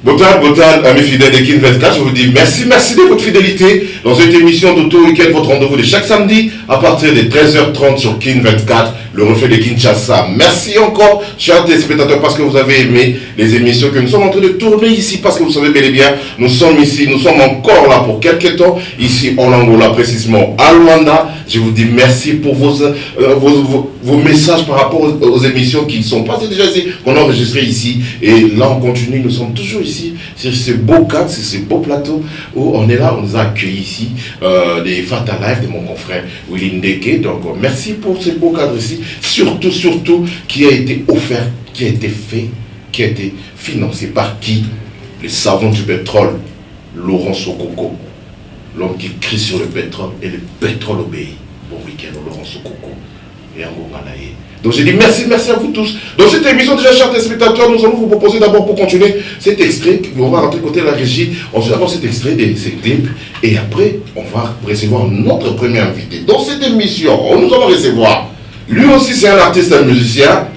Botal, amis fidèles de Kin 24, je vous dis merci de votre fidélité dans cette émission d'Auto Week-end, votre rendez-vous de chaque samedi à partir de 13h30 sur Kin 24, le reflet de Kinshasa. Merci encore, chers téléspectateurs, parce que vous avez aimé les émissions que nous sommes en train de tourner ici, parce que vous savez bel et bien, nous sommes ici, nous sommes encore là pour quelques temps, ici en Angola, précisément à Luanda. Je vous dis merci pour vos messages par rapport aux émissions qui sont passées déjà ici, qu'on a enregistrées ici. Et là, on continue, nous sommes toujours ici, sur ce beau cadre, sur ce beau plateau, où on est là, on nous a accueillis ici, des Fata Live, de mon confrère Willy Ndeke. Donc, merci pour ce beau cadre ici, surtout, qui a été offert, qui a été fait, qui a été financé par qui? Le savant du pétrole, Laurent Sokoko. L'homme qui crie sur le pétrole et le pétrole obéit. Bon week-end, Laurent Sokoko. Et un bon Ganaïe. Donc j'ai dit merci à vous tous. Dans cette émission, déjà, chers téléspectateurs, nous allons vous proposer d'abord pour continuer cet extrait. On va rentrer côté de la régie. On se d'abord cet extrait de ces clips. Et après, on va recevoir notre premier invité. Dans cette émission, nous allons recevoir. Lui aussi, c'est un artiste, un musicien.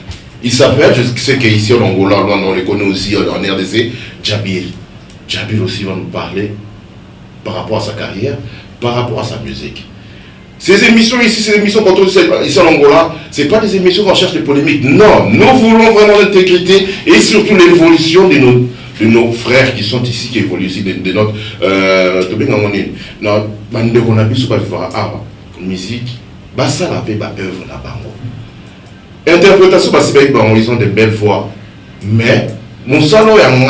Il s'appelle, je sais qu'ici en Angola, on les connaît aussi en RDC, Djabil. Djabil aussi va nous parler par rapport à sa carrière, par rapport à sa musique. Ces émissions ici, ces émissions qu'on trouve ici en Angola, ce n'est pas des émissions qu'on cherche de polémique. Non, nous voulons vraiment l'intégrité et surtout l'évolution de nos frères qui sont ici, qui évoluent ici, de notre musique, ça la paix, œuvre là-bas. Interprétation, ils ont de belles voix, mais mon salon est en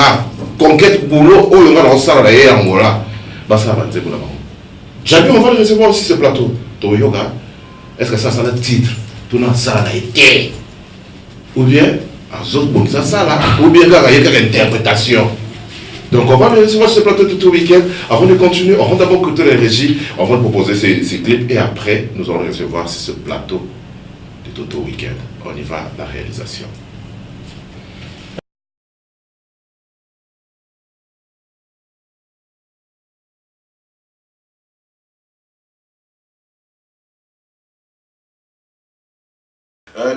conquête boulot, ou il y a un salon en Angola. J'ai on va le recevoir aussi ce plateau. Yoga, est-ce que ça le titre? Tout le ça a été. Ou bien, ou bien il y a une interprétation. Donc on va le recevoir ce plateau tout le week-end. Avant de continuer, on va d'abord écouter les régies, on va proposer ces clips et après, nous allons recevoir ce plateau de Toto Week-end. On y va, la réalisation.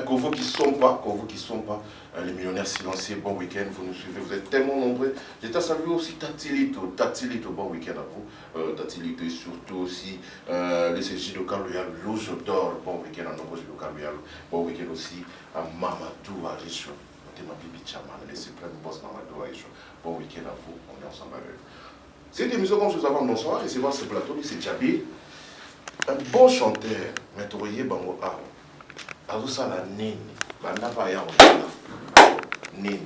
Pour vous qui sont pas, les millionnaires silencieux, bon week-end, vous nous suivez, vous êtes tellement nombreux. J'étais à saluer aussi Tatilito, bon week-end à vous. Tatilito et surtout aussi le CJ local loyal, Louge d'or, bon week-end à nombreux local loyal, bon week-end aussi à Mamadou Aricho, ma bibi Chaman, le suprême boss Mamadou Aricho, bon week-end à vous, on est ensemble avec vous. C'est une émission comme je vous avais bonsoir, et c'est voir ce plateau, c'est Djabil, un bon chanteur, mais tu voyez, Bango Aro. Tout ça la nini, nini,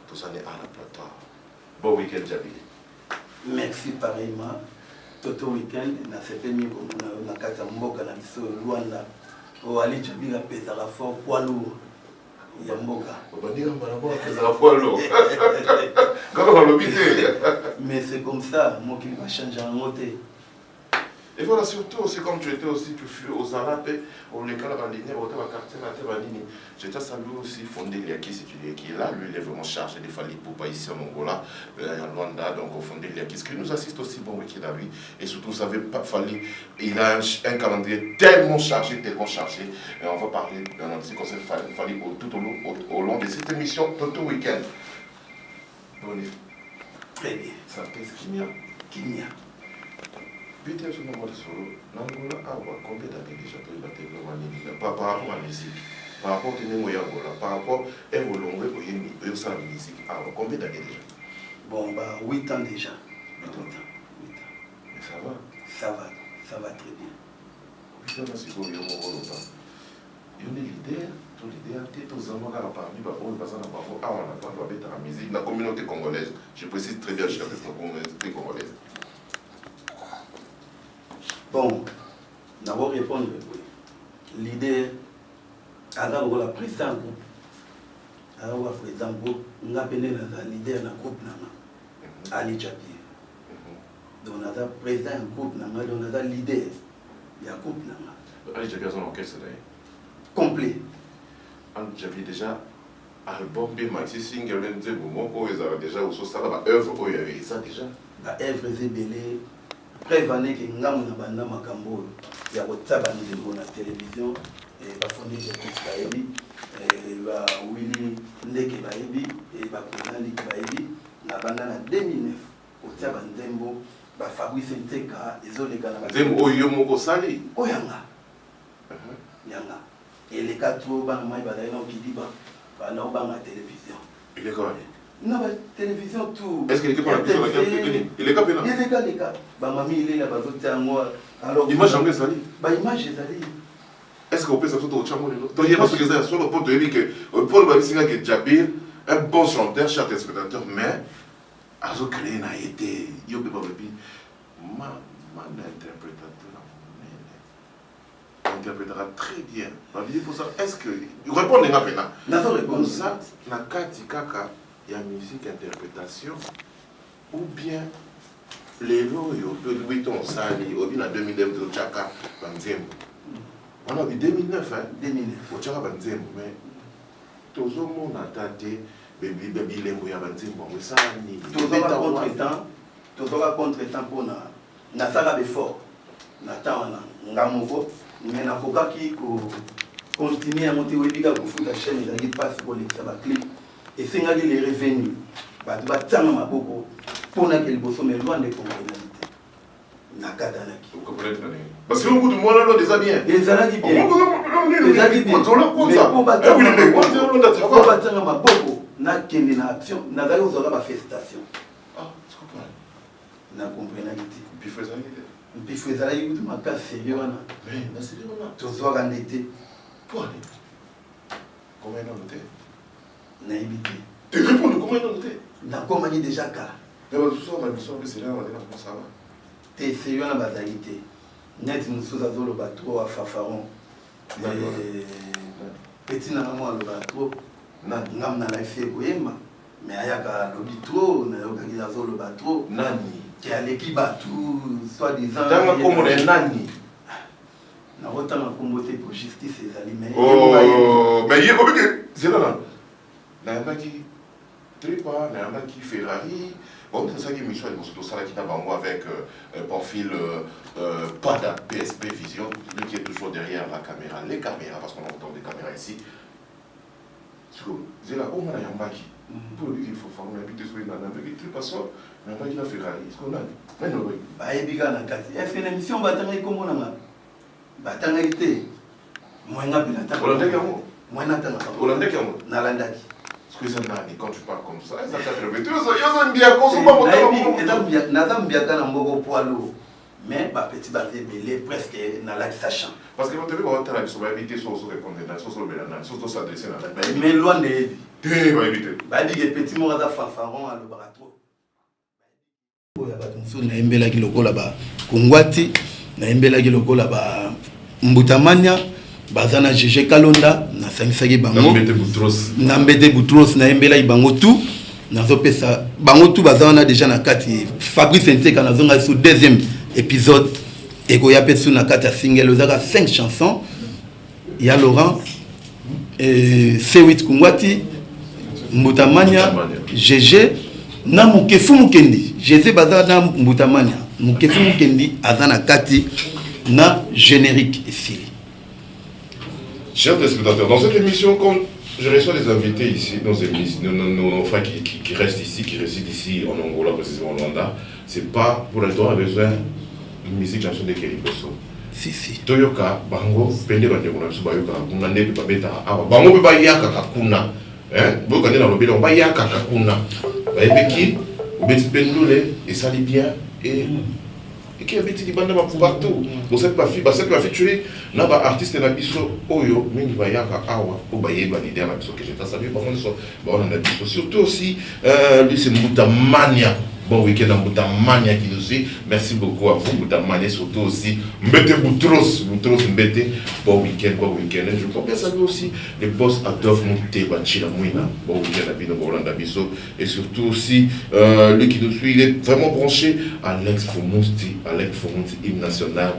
tout ça n'est à la plateau. Bon week-end, Djabil. Merci pareillement. Toto week-end, na cette émission, on a kata mboka na biso Luanda. O Ali Djabil a pesé la fois poids lourd. Ya mboka. On va dire qu'on a pesé la fois lourd. Comment on l'a mais c'est comme ça, moi qui va changer en côté. Et voilà, surtout aussi comme tu étais aussi, tu fus aux Arabes, au local à ligne, au quartier, à ligne. J'étais salué aussi Fondé Liaki, c'est celui qui est là, lui il est vraiment chargé de Fali Poupa ici en Angola, à Luanda, donc au Fondé Liaki, qui nous assiste aussi, bon week-end à lui. Et surtout, vous savez, Fali, il a un calendrier tellement chargé, et on va parler d'un petit conseil Fali tout au long de cette émission, Toto Week-end. Bonne nuit. Très bien. Ça pèse Kinia. Peter sur le solo, l'Angola a combien d'années déjà par rapport à la musique, par rapport à Angola, par rapport à Evolongwe, au sein de la musique, combien d'années déjà? Bon, 8 ans déjà. 8 ans. Mais ça va? Ça va très bien. 8 ans, c'est quoi, il y a un rôle ou pas? Il y a des leaders, tous les leaders, tous les gens parmi la musique, la communauté congolaise, je précise très bien, je suis la communauté congolaise. Bon, d'abord répondre, l'idée, alors la présidente groupe, alors la présidente groupe, on a appelé la leader dans le groupe, Ali Djabil. Donc on a président du groupe, on a leader du groupe. Ali Djabil a son orchestre d'ailleurs. Complet. Ali Djabil déjà, album, maxi single, déjà, au sol, œuvre, il y avait ça déjà. Œuvre, c'est belé. Prévenez que nous avons un makambo, il y a la télévision, et va fonder des Kisraéli, et va Willy Ndeke Baebi, et va Konali Baebi, la banda na 2009 otia banzembo ba Fabrice Nteka ezoleka na nzembo oyo moko sali oyanga yanga eleka to bana mai bazali na okidiba bana obanga télévision il est quoi na ba télévision tout est-ce qu'il est pas la question la il est pas pena il est cas ba mami il est là bazotia ngo alors image en sali ba image ezali est-ce qu'on peut s'attendre au chamon non donc il y a parce que ça sur le point de dire que Paul Balisinga que Djabir un bon chanteur cher téléspectateur mais a créé na été yo peut pas ma interprétateur interprétera très bien. Pour ça, est-ce que il répond à pena? Na répondre ça na kati kaka ya musique interprétation ou bien les lots yo de Louis Ton Sali au bien en 2009 de Chaka Banzembo. On a vu 2009 hein 2009 au Chaka Banzembo mais tous au monde a tâté baby lengo ya Banzembo mais ça ni tous au contre-temps pour na sala befort na tawana ngamoko mais na kokaki ko continuer à monter webiga ko futa chaîne ezali passe pour les clip et singaki les revenus ba tanga maboko pona ke liboso mais loin de convenalité na katanaki parce que beaucoup de monde là déjà bien ezalaki bien ezalaki bien pour batanga maboko na kende na action na zali ozoka ba festation tu comprends na comprenaki puis faisait puis ezalaki kutu makasi sérieux wana mais sérieux wana tozwaka ndete pour aller combien d'années noté nayebi te tu réponds combien d'années noté nakomaki déjà kala mais tout ça ma mission c'est là on va dire comment ça va te sérieux wana bazali te neti mosusu azoloba tro afafaron peti nanga mwa aloba tro ngam na life ekoyemba mais ayaka alobi tro nayokaki azoloba tro nani qui aleki bato soi-disant tanga kombo na nani nakotanga kombo te pour justice ezali mais ye obike zela nayambaki tripa nayambaki Ferrari bon tosalaki mission liboso tosalaki na bango avec Pamphile Pada PSP Vision lui qui est toujours derrière la caméra les caméras parce qu'on entend des caméras ici zela onga nayambaki pour lui il faut former un peu de soin dans un peu de trucs parce que mais pas qu'il a Ferrari est-ce qu'on a mais non oui bah ebiga na kati est-ce que l'émission batanga ikomo na batanga ite mwenga pela ta Hollandais kamo mwenga tanga Hollandais kamo na landaki ce que ça nani quand tu parles comme ça ça t'attrape tu ça bien consommer mon temps na zambia kana mboko poalo mais ba petit ba belé presque na lac sachant parce que vous devez avoir la mission éviter sur répondre là sur le sur s'adresser là mais loin de tu vas éviter ba dit que petit moraza fanfaron à le barato oya bato so na embela ki lokola ba kongwati na embela ki lokola ba mbutamanya bazana GG Kalonda na sangisaki bango na mbete Boutros na embela bango tout nazo pesa bango tout bazana déjà na kati Fabrice Nteka na zonga sur deuxième épisode et ko ya pesu na kati single ozaka 5 chansons il y a Laurent C8 Kongwati Mbutamanya GG na mukefu mukendi Jésus bazana Mbutamanya mukefu mukendi azana kati na générique ici. Chers téléspectateurs, dans cette émission, comme je reçois les invités ici, nos frères qui restent ici, qui résident ici en Angola, précisément en Rwanda, c'est pas pour le temps, on a besoin de musique chanson de Kelly Bosso. Si. Toyoka, Bango, Pende Bandekuna, Subayoka, Kuna Nebi Babeta, Bango Beba Yaka Kakuna, Boka Nena Robela, on va Yaka Kakuna, Baebeki, Obeti Pendule, et ça lit bien, et qui habite les bandes partout. Donc cette fille, tu es là, artiste na biso oyo, mingi bayaka awa, o bayeba l'idée na biso que j'ai salué par contre on a biso surtout aussi lui c'est Mbutamanya. Bon week-end à Mbutamanya qui nous suit. Merci beaucoup à vous Mbutamanya surtout aussi Mbete Boutros Mbete. Bon week-end. Je peux bien saluer aussi les boss Adolphe Mouté Bachila Mouina. Bon week-end à Bino Bolanda Bisso et surtout aussi lui qui nous suit, il est vraiment branché Alex Fomonti, hymne national,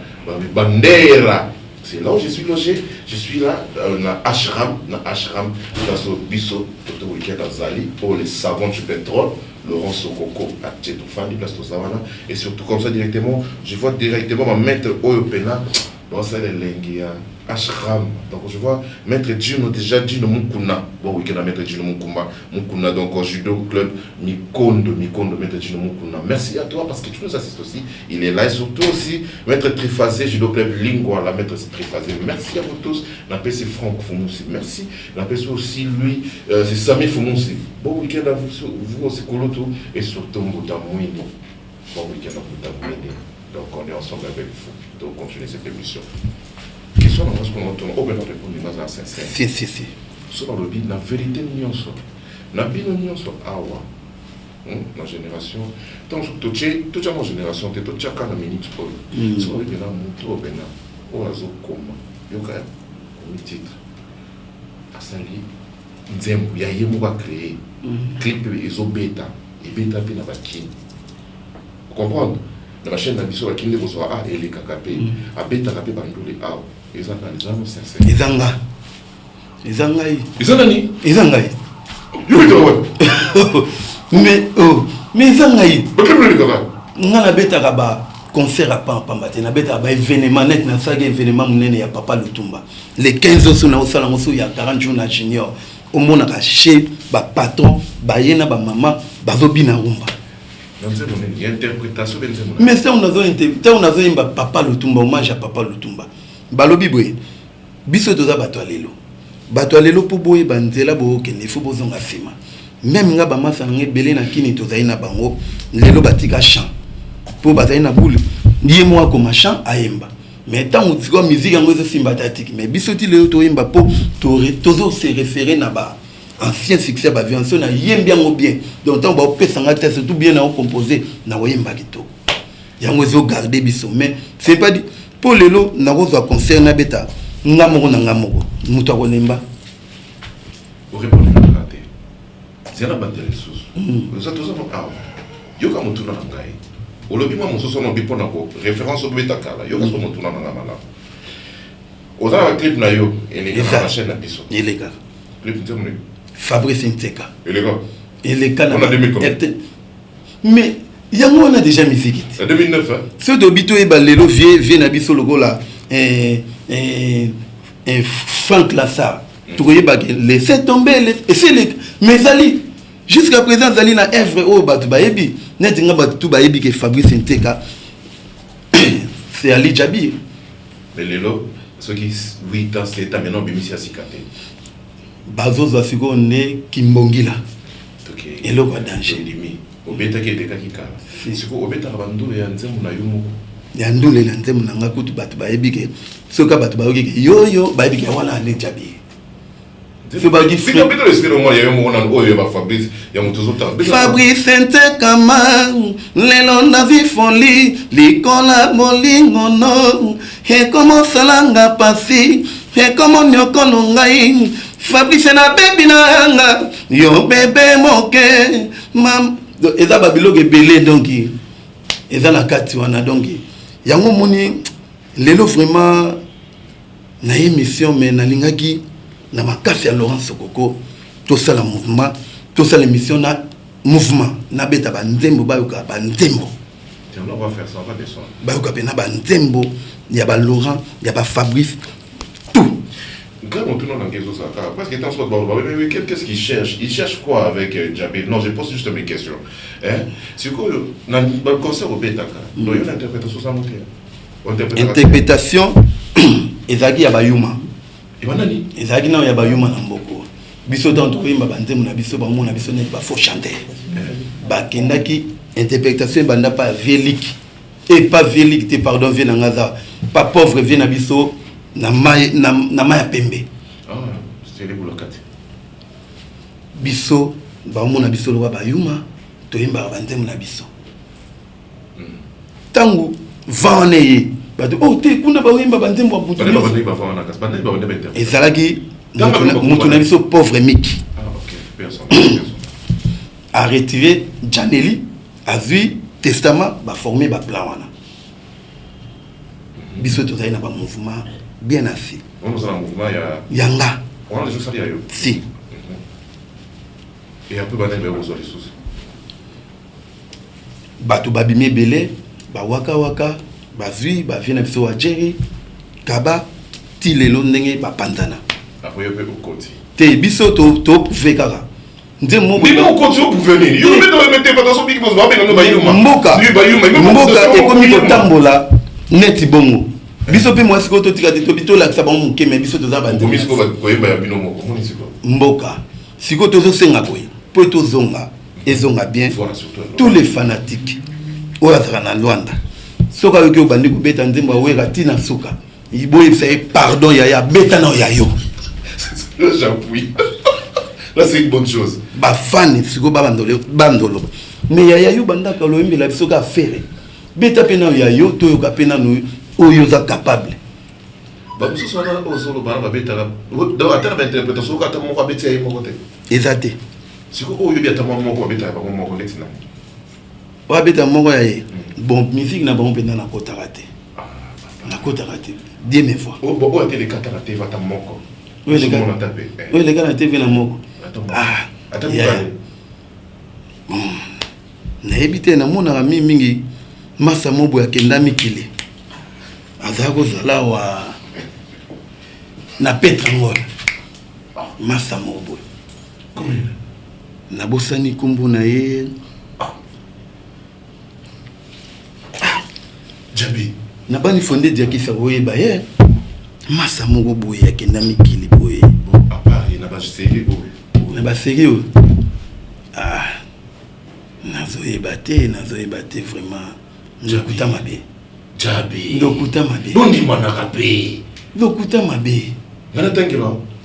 Bandera. C'est là où je suis logé. Je suis là, dans Ashram, dans ce Bisso, tout le week-end à Zali, pour les savants du pétrole, Laurent Sokoko, à Tchétoufani, place de Savana. Et surtout, comme ça, directement, je vois directement ma maître Oyopena, dans ça, les Lengia, ashram. Donc je vois Maître Djino déjà Djino Mukuna. Bon week-end à Maître Djino Mukuna. Donc au judo club Mikondo, Maître Djino Mukuna. Merci à toi parce que tu nous assistes aussi. Il est là et surtout aussi Maître Trifazé, judo club Lingua, la Maître Trifazé. Merci à vous tous. L'appel c'est Franck Foumoussi. Merci. L'appel c'est aussi lui, c'est Sami Foumoussi. Bon week-end à vous aussi Koloto et surtout Mbouta Mouini. Bon week-end à Mbouta Mouini. Donc on est ensemble avec vous. Donc continuez cette émission. Question dans ce qu'on entend, oh ben on répond des bases sincères. Si. Sur le bid, la vérité n'y soit. La bino n'y soit. Ah ouais. La génération. Donc tout ça mon génération, tout ça quand la minute pour. Sur le bid là, mon tour bena. Oh azo koma. Yoka. Comme titre. Asali. Nzembo ya yemo va créer. Clip iso bêta. Et bêta pina va kin. Vous comprenez? Dans la chaîne d'ambition, la kinde vous soit et les kakapé. A bêta kapé bandole ah. Ils ont les âmes sincères. Ils ont ngai. Mais ils ont ngai. Ngana beta kaba concert à Pamba. Na beta ba événement net na saga événement munene ya Papa Lutumba. Les 15 ans na osala mosu ya 40 jours na junior. Au mona ka chez ba patron, ba yena ba maman, ba zobina rumba. Mais ça on a besoin Papa Lutumba, hommage à Papa Lutumba. Balobi boye biso toza bato alelo po boye banzela bo ke ne fo bozonga fima même nga ba masa nge belé na kini toza ina bango lelo batika chant po bazai na boule ndiye moi comme chant ayemba mais tant on musique ngo zo simba tatiki mais biso ti lelo to yemba po tozo se référer na ba ancien succès ba vianso na yembi ngo bien donc tant ba pesa nga test tout bien na composer na yemba kito yango zo garder biso mais c'est pas dit pour lelo na rozwa concert na beta ngamoko na ngamoko mutu akolemba o répondre na raté zela bandele sous ça tout ça ah yoka mutu na ngai o lobi mo musoso no bipo na ko référence au beta kala yoka so mutu na ngamala o za clip na yo et na chaîne na biso illégal clip ntemune Fabrice Nteka illégal on a 2000 mais yango on a déjà musique en 2009 hein ce dobito e balelo vie na biso lokola Franck Lassar tu ba laisser tomber et c'est les mais ali jusqu'à présent ali na œuvre o batu baebi net nga batu baebi que Fabrice Nteka c'est Ali Djabi mais lelo ce qui 8 ans c'est maintenant bimisi asikate bazozo asiko ne kimbongila OK et le quoi danger obeta ke deka kikala siko obeta bandule ya nzembo na yumo ya ndule na nzembo na nga kutu batu bayebi ke soka batu bayoki ke yo bayebi ke wana Ali Djabi c'est pas difficile bito le moi ya yumo na oyo ba Fabrice ya mutuzo ta Fabrice Nteka man lelo na vifoli likola bolingo no he como salanga pasi he como nyokono ngai Fabrice na baby na nga yo bébé moke mam eza babiloke belé donc eza na kati wana donc yango moni lelo vraiment na émission mais na lingaki na makasi ya Laurent Sokoko to sala mouvement to sala émission na mouvement na beta ba nzembo bayoka ba nzembo on va faire ça on va descendre bayoka pe na ba nzembo ya ba Laurent ya ba Fabrice tout. Quand on tourne dans quelque chose, parce qu'il est en soi de mais qu'est-ce qu'il cherche? Il cherche quoi avec Djabi? Non, je pose juste mes questions. C'est quoi le concert au Bétaka? Il y a une interprétation sans montrer. Interprétation, ezaki ya bayuma. Ibanani? Ezaki na ya bayuma na mboko. Biso dans tout yimba banzemu na biso ba mona biso net ba faux chanter. Ba kendaki interprétation banda pas vélique. Et pas vélique, pardon, vient na ngaza. Pas pauvre vient na biso. Na maya pembe c'est les boulakati biso ba mona biso lo ba yuma to yimba ba nzemu na biso tangu vane ba to te kuna ba yimba ba nzemu ba butu ezalaki mutu na biso pauvre Miki a retiré Janeli azui testament ba formé ba plan wana biso to na ba mouvement bien assis. On a un mouvement Yanga. On a des choses à dire. Si. Et un peu banal mais aux ressources. Batu babime belé, ba waka waka, ba zui, ba vient biso wa Jerry, Kaba, tilelo ndenge bapandana après yo pe okoti te biso to prouver kaka ndemo mais non okoti vous pouvez yo me mettez pas dans son big boss ba benga no bayuma mboka ekoni kotambola neti bongo biso pe mwasi ko totika te to lakisa bango moke mais biso toza bande komi siko koyeba ya bino moko moni siko mboka siko tozosenga koye po tozonga ezonga bien tous les fanatiques oyo azaka na Luanda soka yoki obandi kobeta nzembo aweka tina suka iboyebisa ye pardon yaya beta na yayo j'appuie là c'est une bonne chose bafani siko bandolo mais yaya yo bandaka loyembela biso ka affaire beta pe na yayo toyoka pe nanu oyo oza capable babiso sona ozolo bana babetaka donc atana bainterprétation ko ata moko abeti ya moko te eza te siko oyo bi ata moko abeta ba moko neti na wa beta moko ya ye bon musique na bango pena na kotaka te na kotaka te Dieu me voit o ate le kataka te vata moko oyo le gars na TV na moko ata nayebi te namonaka mingi masa mobo akenda mikili azala kozala wa na Petra Ngol masa mobo nabosani kombo na ye Jabi nabani fondé diakisa oyeba ye masa moko boye akenda mikili boye apari na ba série boye na ba série o nazoyeba te vraiment ndokuta mabe Jabi ndokuta mabe bondi manaka pe ndokuta mabe ngana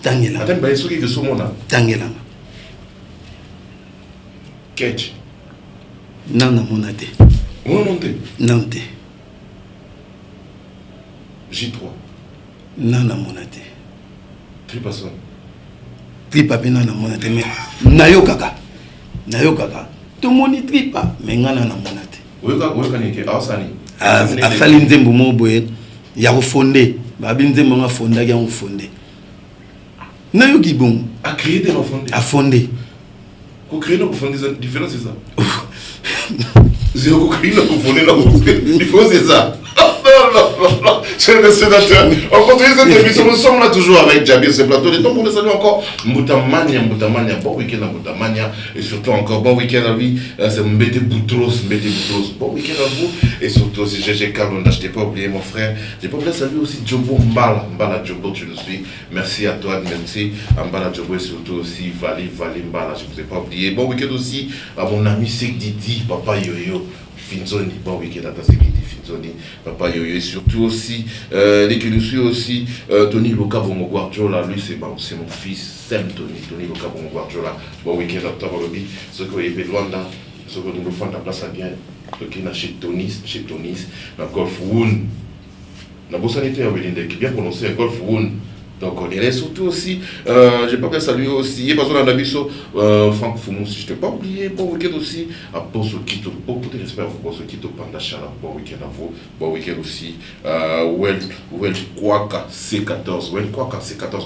tangela atan ba yesuki ke somona tangela catch nana monate nante J3 nana monate tripason tripa pe nana monate mais nayo kaka tomoni tripa mais ngana na monate oyoka ni ke asani asali nzembo mo boye ya kofonde babi nzembo nga fonda ya kofonde nayo ki bon a créer des fonde a fondé ko créer no fondé c'est différent c'est ça zéro ko créer no fondé la différence c'est ça. Non. Chers sénateurs, on continue cette émission. Nous sommes là toujours avec Jabi, ce plateau. Et donc, pour les saluer encore, Mboutamania, bon week-end à Mboutamania. Et surtout encore, bon week-end à lui. C'est Mbete Boutros. Bon week-end à vous. Et surtout aussi, GG Kalonda. Je t'ai pas oublié, mon frère. J'ai pas oublié de saluer aussi Djobo Mbala. Mbala Djobo, tu le suis. Merci à toi, merci. Mbala Djobo et surtout aussi Vali Mbala. Je ne vous ai pas oublié. Bon week-end aussi à mon ami Sek Didi, Papa Yoyo. Finzoni, bon week-end à ta Sekiti Finzoni, Papa Yoyo, et surtout aussi, les qui nous suivent aussi, Tony Luka Bongo Guardiola, lui c'est mon fils, Sam Tony Luka Bongo Guardiola, bon week-end à toi, Balobi, ce que vous avez fait Luanda, ce que nous faisons la place à bien, ce qui est chez Tonis, dans Golf Woon, dans Bossanité à Welinde, qui est bien prononcé Golf Woon. Donc on est surtout aussi, j'ai pas bien saluer aussi, et parce qu'on a Nabiso, Franck Foumou, si je t'ai pas oublié, bon week-end aussi, à Bosso Quito, beaucoup de respect à vous, Bosso Quito, Pandachala, bon week-end à vous, bon week-end aussi, Well Kwaka C14,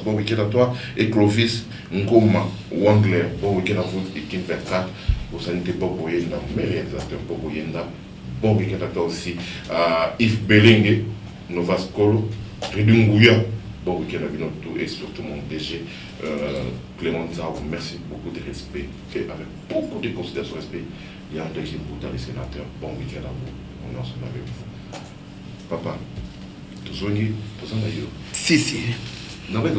bon week-end à toi, et Clovis Ngoma, Wangler, bon week-end à vous, et King 24, vous sanité pas pour Yenda, mais réalisateur pas pour Yenda, bon week-end à toi aussi, Yves Belingue, Novascolo, Ridunguya. Bon week-end à Binotou et surtout mon DG Clément Zao, merci beaucoup de respect et avec beaucoup de considération respect. Il y a un deuxième bout dans les sénateurs. Bon week-end à vous, on est ensemble avec vous. Papa, tu soignes, tu soignes d'ailleurs. Si. Non, mais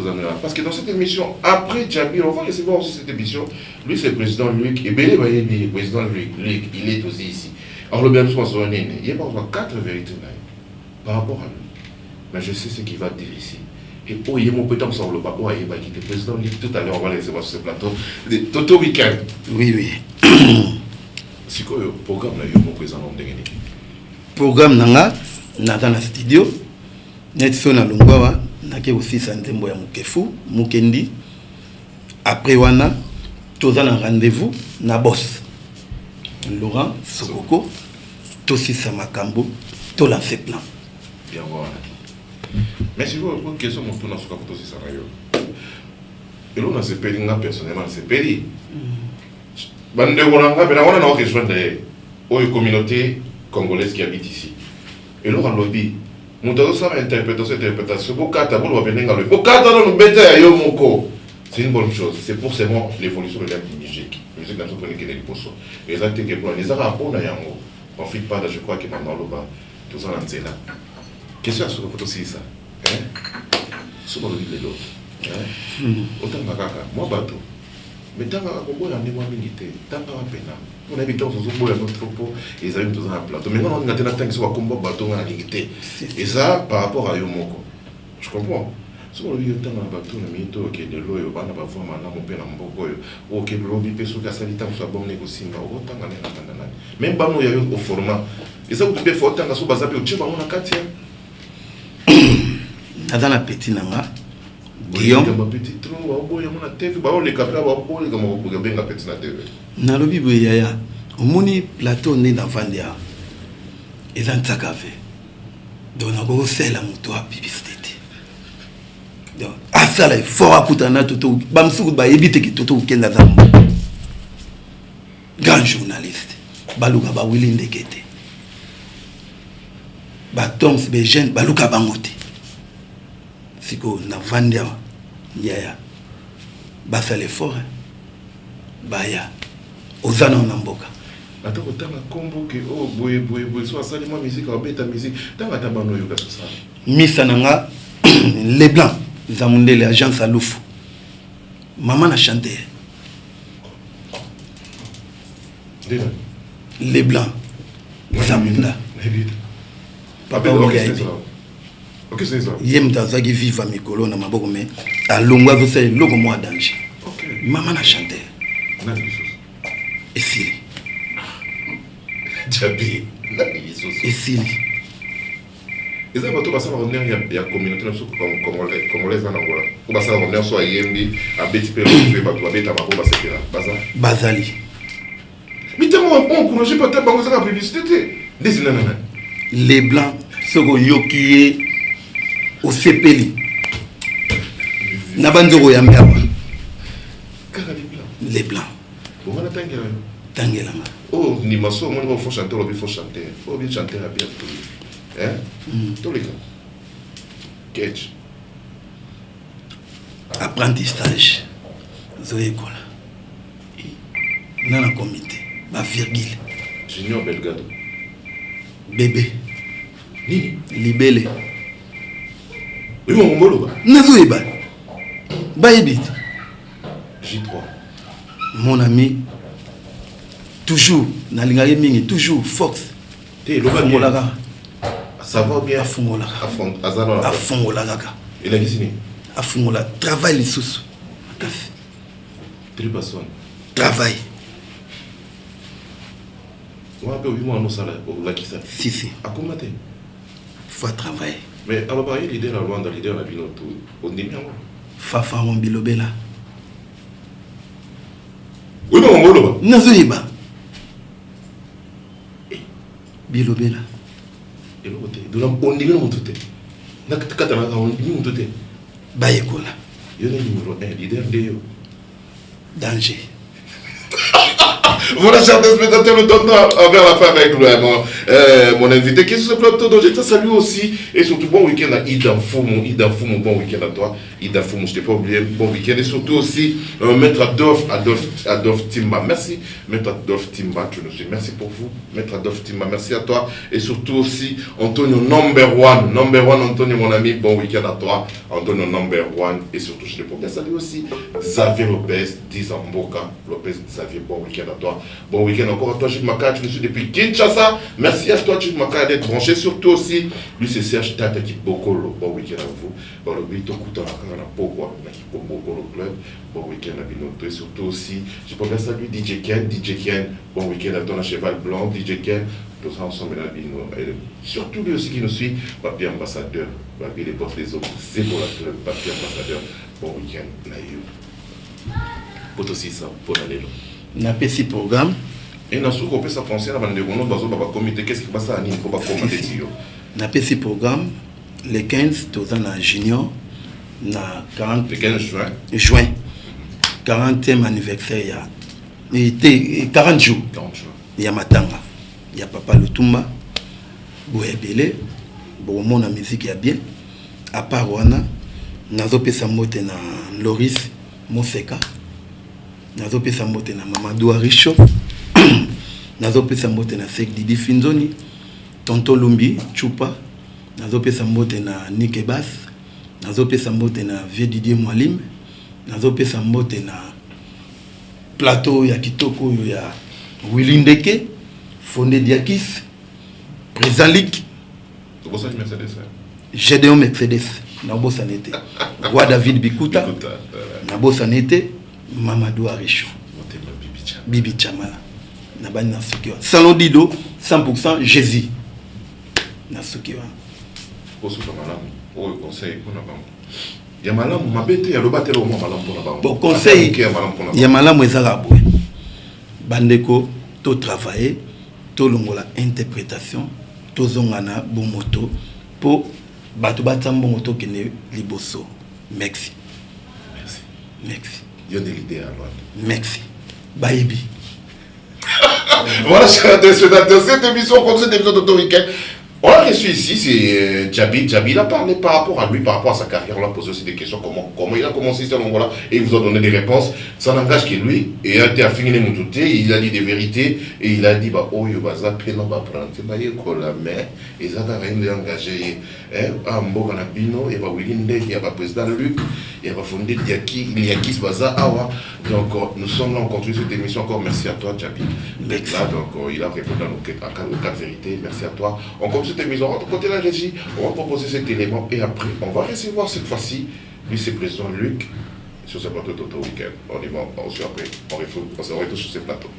parce que dans cette émission, après Jabi, on va laisser voir aussi cette émission. Lui, c'est le président Luc, et Bélé, il est président Luc, il est aussi ici. Alors, le bien, il y a pas 4 vérités là, par rapport à lui. Mais je sais ce qu'il va dire ici. Et pour y mon peut-être sur le papa, il va quitter le président. Tout à l'heure, on va les voir sur ce plateau. Toto week-end. Oui. C'est quoi le programme là, mon président Ndengeni? Programme nanga, dans la studio. Netso na Lungwawa, nake aussi Santembo ya Mukefu, Mukendi. Après wana, toza na rendez-vous na boss. Laurent Sokoko, Tosi Samakambo, to lancer plan. Bien voilà. Mais si vous avez une question, je vais vous poser ça. Et là, on a ces péris, personnellement, c'est péris. On a une communauté congolaise qui habite ici. Et là, on a lobby. Moutazo ça interprétation. Bokata, vous le venez dans le Bokata dans le bête à Yomoko. C'est une bonne chose. C'est pour seulement l'évolution de la musique. La musique n'a pas connu qu'il est pour ça. Les actes qui pour les arabes, on a un mot. On ne fait pas, je crois que maintenant le bas. Tout ça dans le là. Question à ce que vous aussi ça. Ce qu'on dit les autres. Autant que moi bateau. Mais tant que vous avez un militaire, tant que vous avez un on a habité au notre troupeau, ils arrivent tous dans un plateau. Maintenant, on a des temps qui sont à combat bateau en limité. Et ça, par rapport à Yomoko. Je comprends. Si on a eu un temps dans le bateau, on a mis de l'eau, on a vu mon père en Bogo, ou que l'objet peut se casser les temps soit bon négocier, autant qu'on est en même pas nous, il y a eu au format. Et ça, vous pouvez faire autant que ça, vous avez au Tchèque, on a 4 dans la petite nanga. Guillaume, petit trou, on a TV, on les capteurs, on les comme on bien la petite na TV. Na lobi boyaya, au moni plateau né dans Vandia. Et dans Tsakavé. Donc on a beau c'est la moto à publicité. Donc à ça là, il faut akutana toto, bamsuku ba éviter que toto kenda za. Grand journaliste, baluka ba Willy Ndekete. Ba Toms be jeune baluka bangote. Siko na Vandia yaya basa l'effort baya ozana na mboka ata ko tanga kombo ke o boye so asali moi musique abeta musique tanga tabano yoka so ça misa nanga les blancs zamundele agence alufu maman na chanté les blancs zamunda papa ogaidi. Ok, c'est ça. Yem Tazagi viva mikolo na maboko me alongwa zo c'est logo moi danger. Ok. Maman a chanté. Na biso. Et Sili. Jabi. Na biso. Et Sili. Et ça va tout passer en il y a communauté comme les Angola. Ou passer en l'air soit yembi a beti pe le ba to beta mako ba sepera. Baza. Bazali. Mais tellement on encourager pas ta banque la publicité. Des nanana. Les blancs soko yokiye au CPL. Nabanzoko ya mbaba. Les blancs. Bon, on a tangela. Tangela. Oh, ni maso, moi, il faut chanter, il faut chanter. Il faut bien chanter à bien tout. Hein? Tous les cas. Catch. Apprentissage. Zoé Kola. Nana comité. Ma virgule. Junior Belgado. Bébé. Nini? Libélé. Oui, mon molo. Nazoeba. Baïbit. J3. Mon ami. Toujours. Nalingaye mingi. Toujours. Fox. T'es le gars. Ça va bien. Afungola. Afungola gaga. Il a dit signé. Afungola. Travail les sous. Café. Tripason. Travail. On a peu 8 mois à nos salaires. La qui ça? Si. À comment t'es? Faut travailler. Mais alors, par exemple, l'idée, la loi, dans l'idée, on a vu notre. On est bien. Fafa Rombilobela. Oui, mon molo. Nazoeba. Bilobela. Et l'autre côté. Donc, on est bien, mon tout. On est bien, mon tout. Bayekola. Il y a un numéro 1, leader de. Danger. Voilà, chers spectateurs, le temps vers la fin avec mon invité qui est sur ce plateau. Donc, je te salue aussi. Et surtout, bon week-end à Ida Foumou, bon week-end à toi. Ida Foumou, je ne t'ai pas oublié, bon week-end. Et surtout aussi, Maître Adolphe Timba. Merci, Maître Adolphe Timba, tu nous suis. Merci pour vous, Maître Adolphe Timba. Merci à toi. Et surtout aussi, Antonio number one, Antonio, mon ami, bon week-end à toi. Antonio number one. Et surtout, je ne t'ai pas oublié, salut aussi, Xavier Lopez, Dizamboka Lopez, Xavier, bon week-end à toi. Bon week-end encore à toi, Gilles Maka, tu nous suis depuis Kinshasa. Merci à toi, Gilles Maka, d'être branché. Surtout aussi, lui, c'est Serge Tata qui Bokolo. Bon week-end à vous. Bon, le week-end, on a Pogwa, on a qui Bokolo Club. Bon week-end à Binoto. Et surtout aussi, je peux bien saluer DJ Ken. Bon week-end à ton cheval blanc, DJ Ken. Tous ensemble, là, et surtout lui aussi qui nous suit, papier ambassadeur, papier les portes des autres, c'est pour la club, papier ambassadeur. Bon week-end, naïo. Pour aussi ça, pour aller là. Na PC programme. Et na souko peut ça penser à bande gono bazo baba comité qu'est-ce qui passe à ni pour pas commander tio. Na PC programme le 15 tozana junior na 40 le 15 juin 40e anniversaire ya était 40 jours. 40 jours. Ya matanga. Ya papa Lutumba Boyebele bon mon musique ya bien à part wana nazo pesa mbote na Loris Moseka nazo pesa mbote na Mamadou Aricho nazo pesa mbote na Sek Didi Finzoni Tonto Lumbi Chupa nazo pesa mbote na Nike Bass nazo pesa mbote na Vieux Didier Mwalim nazo pesa mbote na plateau ya kitoko ya Willy Ndeke Fondé Diakis Présalik Gédéon Mercedes Nabosa Nete Roi David Bikuta Nabosa Nete Mamadou Aricho Bibi Chamala Nabani Nasukiwa Salon Dido 100% Jésus Nasukiwa Bon conseil Yamalamu ezarabwe Bandeko to travailler to longola interprétation to zongana bon moto pour bato batambo moto kene liboso. Merci. Yo de l'idée alors. Merci. Baïbi. Voilà, chers téléspectateurs, cette émission, comme cette émission d'Auto Week-end, on l'a reçu ici, c'est Djabi. Djabi, il a parlé par rapport à lui, par rapport à sa carrière. On l'a posé aussi des questions, comment il a commencé ce moment-là, et il vous a donné des réponses. Ça n'engage que lui, et il a été affiné les moutoutés, il a dit des vérités, et il a dit, bah, oh, yo, bah, ça, pénon, bah, prendre, bah, y'a la main, et ça, va rien engagé, à Mboga Nabino, et bah, Willy Ndeke, il y a bah, président Luc, il y a bah, fondé Diakis, Baza, Awa. Donc, nous sommes là, on continue cette émission encore. Merci à toi, Djabi. D'être là, donc, il a répondu à nos quatre vérités. Merci à toi. On continue cette émission. On va côté la régie, on va proposer cet élément, et après, on va recevoir cette fois-ci, lui, c'est président Luc, sur ce plateau d'Auto Week-end. On y va, ensuite après, on retrouve sur ce plateau.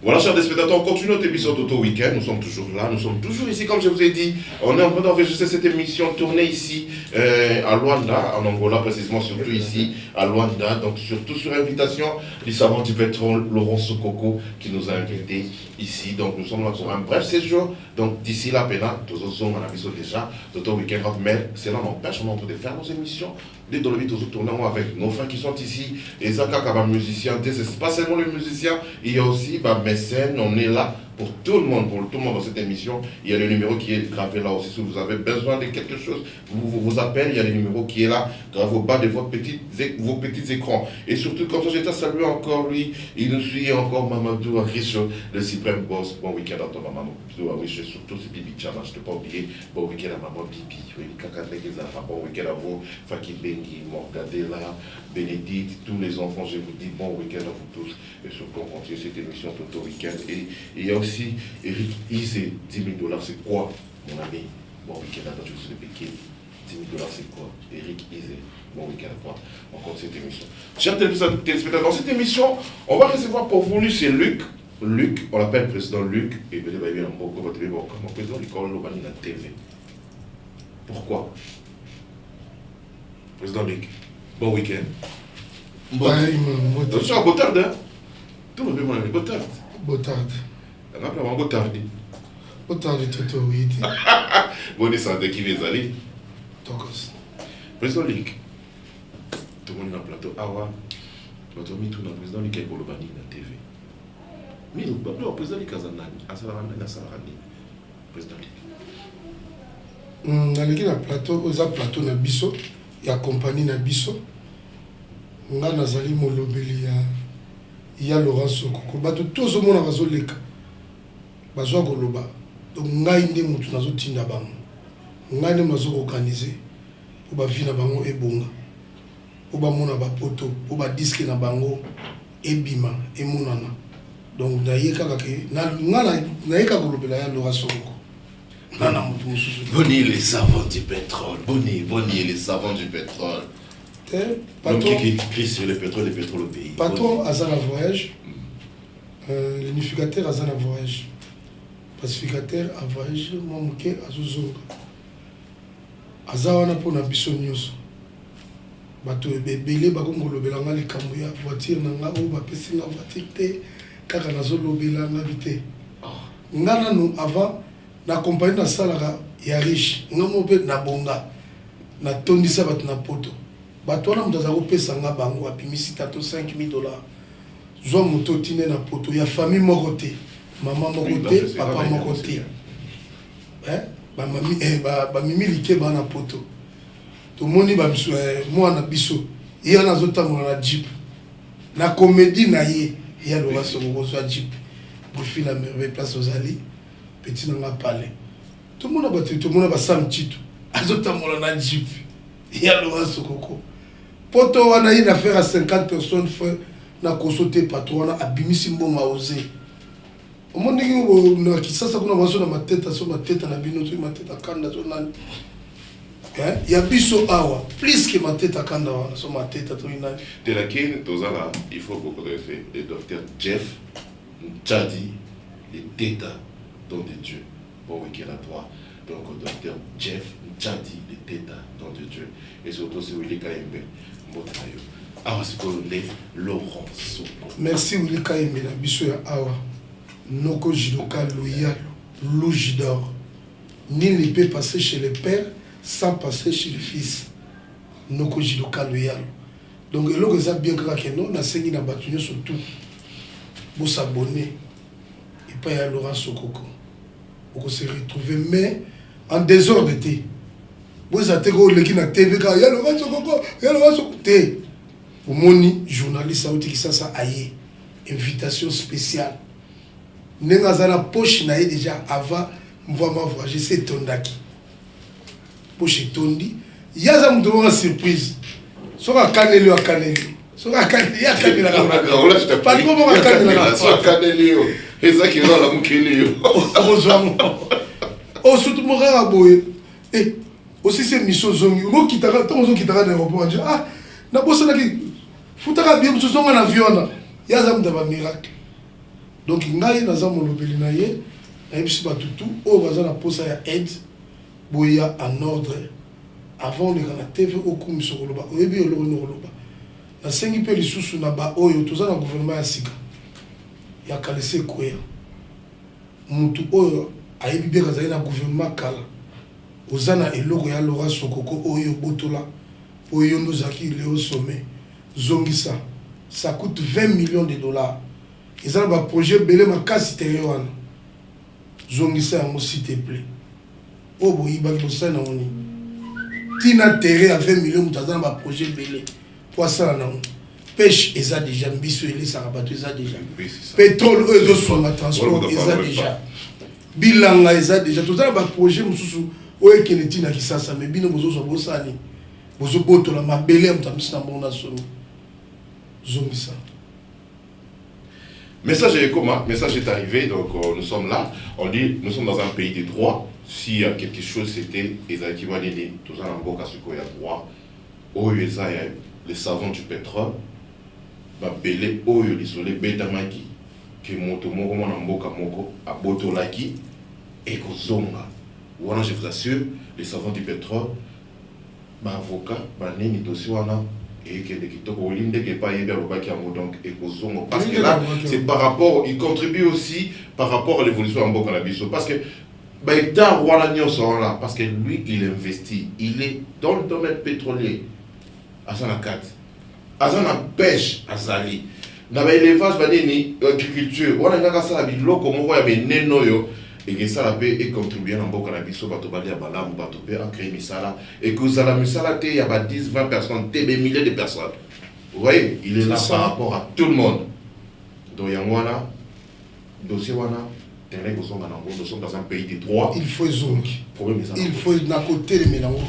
Voilà, chers téléspectateurs, on continue notre émission d'Auto Week-end. Nous sommes toujours là, nous sommes toujours ici, comme je vous ai dit. On est en train d'enregistrer cette émission tournée ici à Luanda, en Angola, précisément, surtout ici à Luanda. Donc, surtout sur invitation du savant du pétrole, Laurent Sokoko, qui nous a invités ici. Donc, nous sommes là pour un bref séjour. Donc, d'ici là, tous sommes à la vision déjà d'Auto Week-end. Mais cela n'empêche, on est en train de faire nos émissions. Dès dans le vide, nous tournons avec nos frères qui sont ici. Et Zaka, comme musicien, c'est pas seulement les musiciens, il y a aussi mécènes. On est là pour tout le monde dans cette émission. Il y a le numéro qui est gravé là aussi. Si vous avez besoin de quelque chose, vous appelez, il y a le numéro qui est là, gravé au bas de vos petits écrans. Et surtout, comme ça, j'étais salué encore lui. Il nous suit encore Mamadou Aricho, le suprême boss. Bon week-end à toi, Mamadou Aricho. Surtout, c'est Bibi Chama, je ne t'ai pas oublié. Bon week-end à Maman Bibi. Bon week-end à vous, Faki Bengi, Morgadela, Bénédicte, tous les enfants. Je vous dis bon week-end à vous tous. Et surtout, on continue cette émission Auto Week-end. Et il y a aussi Eric Isé, 10 000 $, c'est quoi, mon ami? Bon week-end à toi, je suis de Pékin. 10 000 $, c'est quoi? Eric Isé, bon week-end à toi. On continue cette émission. Chers téléspectateurs, dans cette émission, on va recevoir pour vous, lui, c'est Luc. Luc, on l'appelle président Luc. Et bien, mon président, il colle la TV. Pourquoi? Président Luc, bon week-end. Je suis à Botard, hein? Tout le monde mon ami, Botard. Botard. On appelle un Botard. Botard de Toto, oui. Bonne santé qui les allez. Tokos. Président Luc, tout le monde est dans le plateau. Awa, tu vas mis tout dans le président Luc et pour le banni dans la TV. Mais le président Luc a Salarani. Président Luc. Naleki na plateau, oza plateau na biso, ya compagnie na biso. Nga nazali molobeli ya Laurent Sokoko. Bato tozo mona bazo leka. Bazo koloba. Donc ngai nde mutu nazo tinda bango. Ngai nde nazo organiser pour ba vie na bango ebonga. Pour ba mona ba poto, pour ba disque na bango ebima emonana. Donc na yeka ke na yeka kolobela ya Laurent Sokoko. Boni les savants du pétrole. Boni les savants du pétrole. L'homme qui crie sur le pétrole au pays. Patron Azana voyage. L'unificateur Azana voyage. Pacificateur a voyage. Momuke Azuzonga. Azawana pour na biso nyonso. Bato ebele bakongo lobela nga likambo ya voiture na nga o bapesi nga voiture te kaka nazo lobela nga bité. Ngana no avant na compagnie na salaka ya riche ngamo pe na bonga na tondisa bato na poto bato wana mutu aza kopesa nga bango apimisi tato $5,000 zwa moto tine na poto ya famille moko te mama moko te papa moko te bamimi like baa na poto tomoni mwana biso ye wana azotambola na jeep na comédie na ye ye aloba soko kozwa jeep profil la merveille place ozali petit nanga pale tomona bato tomona basam tito azotambola na jeep ye aloba sokoko poto wana ye na faire à 50 personnes frère na koso te patron wana abimisi mbongo aose omoni na kisasa kuna baso na mateta na bino to mateta kanda to nani ya biso awa plus que mateta kanda wana so mateta to nani de la kin tozala il faut beaucoup de respect le docteur Jeff Tchadi le teta don de Dieu bon week-end à toi donc docteur Jeff Tchadi le teta don de Dieu et surtout c'est Willy Kaimbe mbotayo awa sikolonde Laurent Soko merci Willy Kaimbe na biso ya awa Noko Jidoka loyal Lougidor nul ne peut passer chez le père sans passer chez le fils Noko Jidoka loyal donc le que ça bien que non na sengi na batunyo surtout pour s'abonner et pas à Laurent Sokoko pour se retrouver mais en désordre té vous avez que na TV ka ya Laurent Sokoko ya Laurent Sokoko té pour moni journaliste qui ça aye invitation spéciale nenga za na poche na ye déjà avant mvama voyager c'est tondaki poche tondi yaza mtu wa surprise soka kaneli wa kaneli soka kaneli ya kaneli la pas trop bon kaneli la soka kaneli yo ezaki zo la mukeli yo ozwango o surtout mora boye aussi c'est mission zongi ngo kitaka to zo kitaka na aéroport nje na bossa na ki futaka bien mtu zonga na avion yaza mtu ba miracle donc ngai naza molobeli na ye nayebisi bato tu oyo baza na posa ya aide boya en ordre avant oleka na tv okumisa koloba oyebi eloko ni koloba nasengi mpe lisusu na baoyo toza na gouvernement ya sika ya kalese ekwea mutu oyo ayebi bien kazali na gouvernement kala oza na eloko ya Laurent Sokoko oyo botola oyo ndozaki leo sommet zongisa ça coûte 20 millions de dollars. Ils ont un projet belé ma casse wana zongisa yango s'il te plaît oh boy ba ko sana oni tina terre à 20 millions mutazana ba projet belé pour ça na pêche eza déjà mbiso ele ça rabato eza déjà pétrole ezo sur la transport eza déjà bilanga eza déjà tozana ba projet mususu oyo kene tina kisasa mais bino bozo so bosani bozo boto la mabele mutamisa mbona sono zongisa. Message est comment? Message est arrivé, donc nous sommes là. On dit, nous sommes dans un pays de droit. S'il y a quelque chose, c'était Ezaki Wanini, tout ça, on a droit. Oyeza, les savants du pétrole, Babele, Oyo, l'isolé, Betamaki, qui monte Moko, Moko, Moko, à Botolaki, et Kozonga. Voilà, je vous assure, les savants du pétrole, avocat, Nini, Dosiwana, et que les kitoko olinde que pas yéber baki en donc ekozongo parce que là c'est par rapport il contribue aussi par rapport à l'évolution en Mboka na biso parce que baïta rwanda nyonso là parce que lui il investit il est dans le domaine pétrolier à sana 4 à sana pêche à Zali na ba élevage ba nini agriculture wana ngaka sala biloko moko ya beneno yo et que ça et contribuer en Mboka na biso bato bali ya balamu bato pe en créer misala et que ça la misala te ya ba 10 20 personnes des milliers de personnes vous voyez il est là par rapport à tout le monde donc yangwana dossier wana terrain ko songa nango nous sommes dans un pays de droit il faut zongi problème il faut na côté les mélanges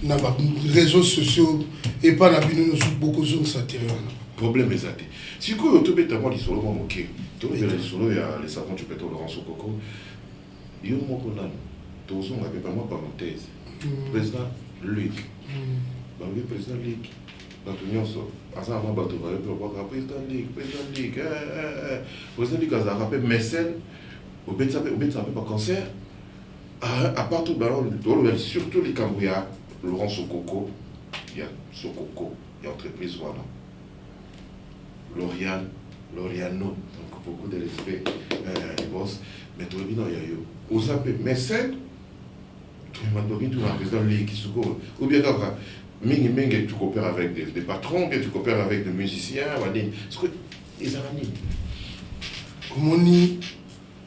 na ba réseaux sociaux et pas na bino nous beaucoup zongi ça terrain problème exact si ko to beta moi lisolo mo moké to beta lisolo ya les savants du pétrole Laurent Sokoko yo moko nano tozo ngabe pas moi parenthèse président Luc le président Luc bato nyonso asa ma bato ba le président Luc président Luc azaka pe mécène au beta pas cancer à part tout ballon surtout les Cambria Laurent Sokoko il y a Sokoko il y a entreprise voilà L'Oriano, donc beaucoup de respect, les boss, mais tout le monde il y a eu. Vous savez, mais c'est tout le monde tout le président Likisuko, ou bien tu coopères avec des patrons, bien tu coopères avec des musiciens, Ils ont nini. Omoni,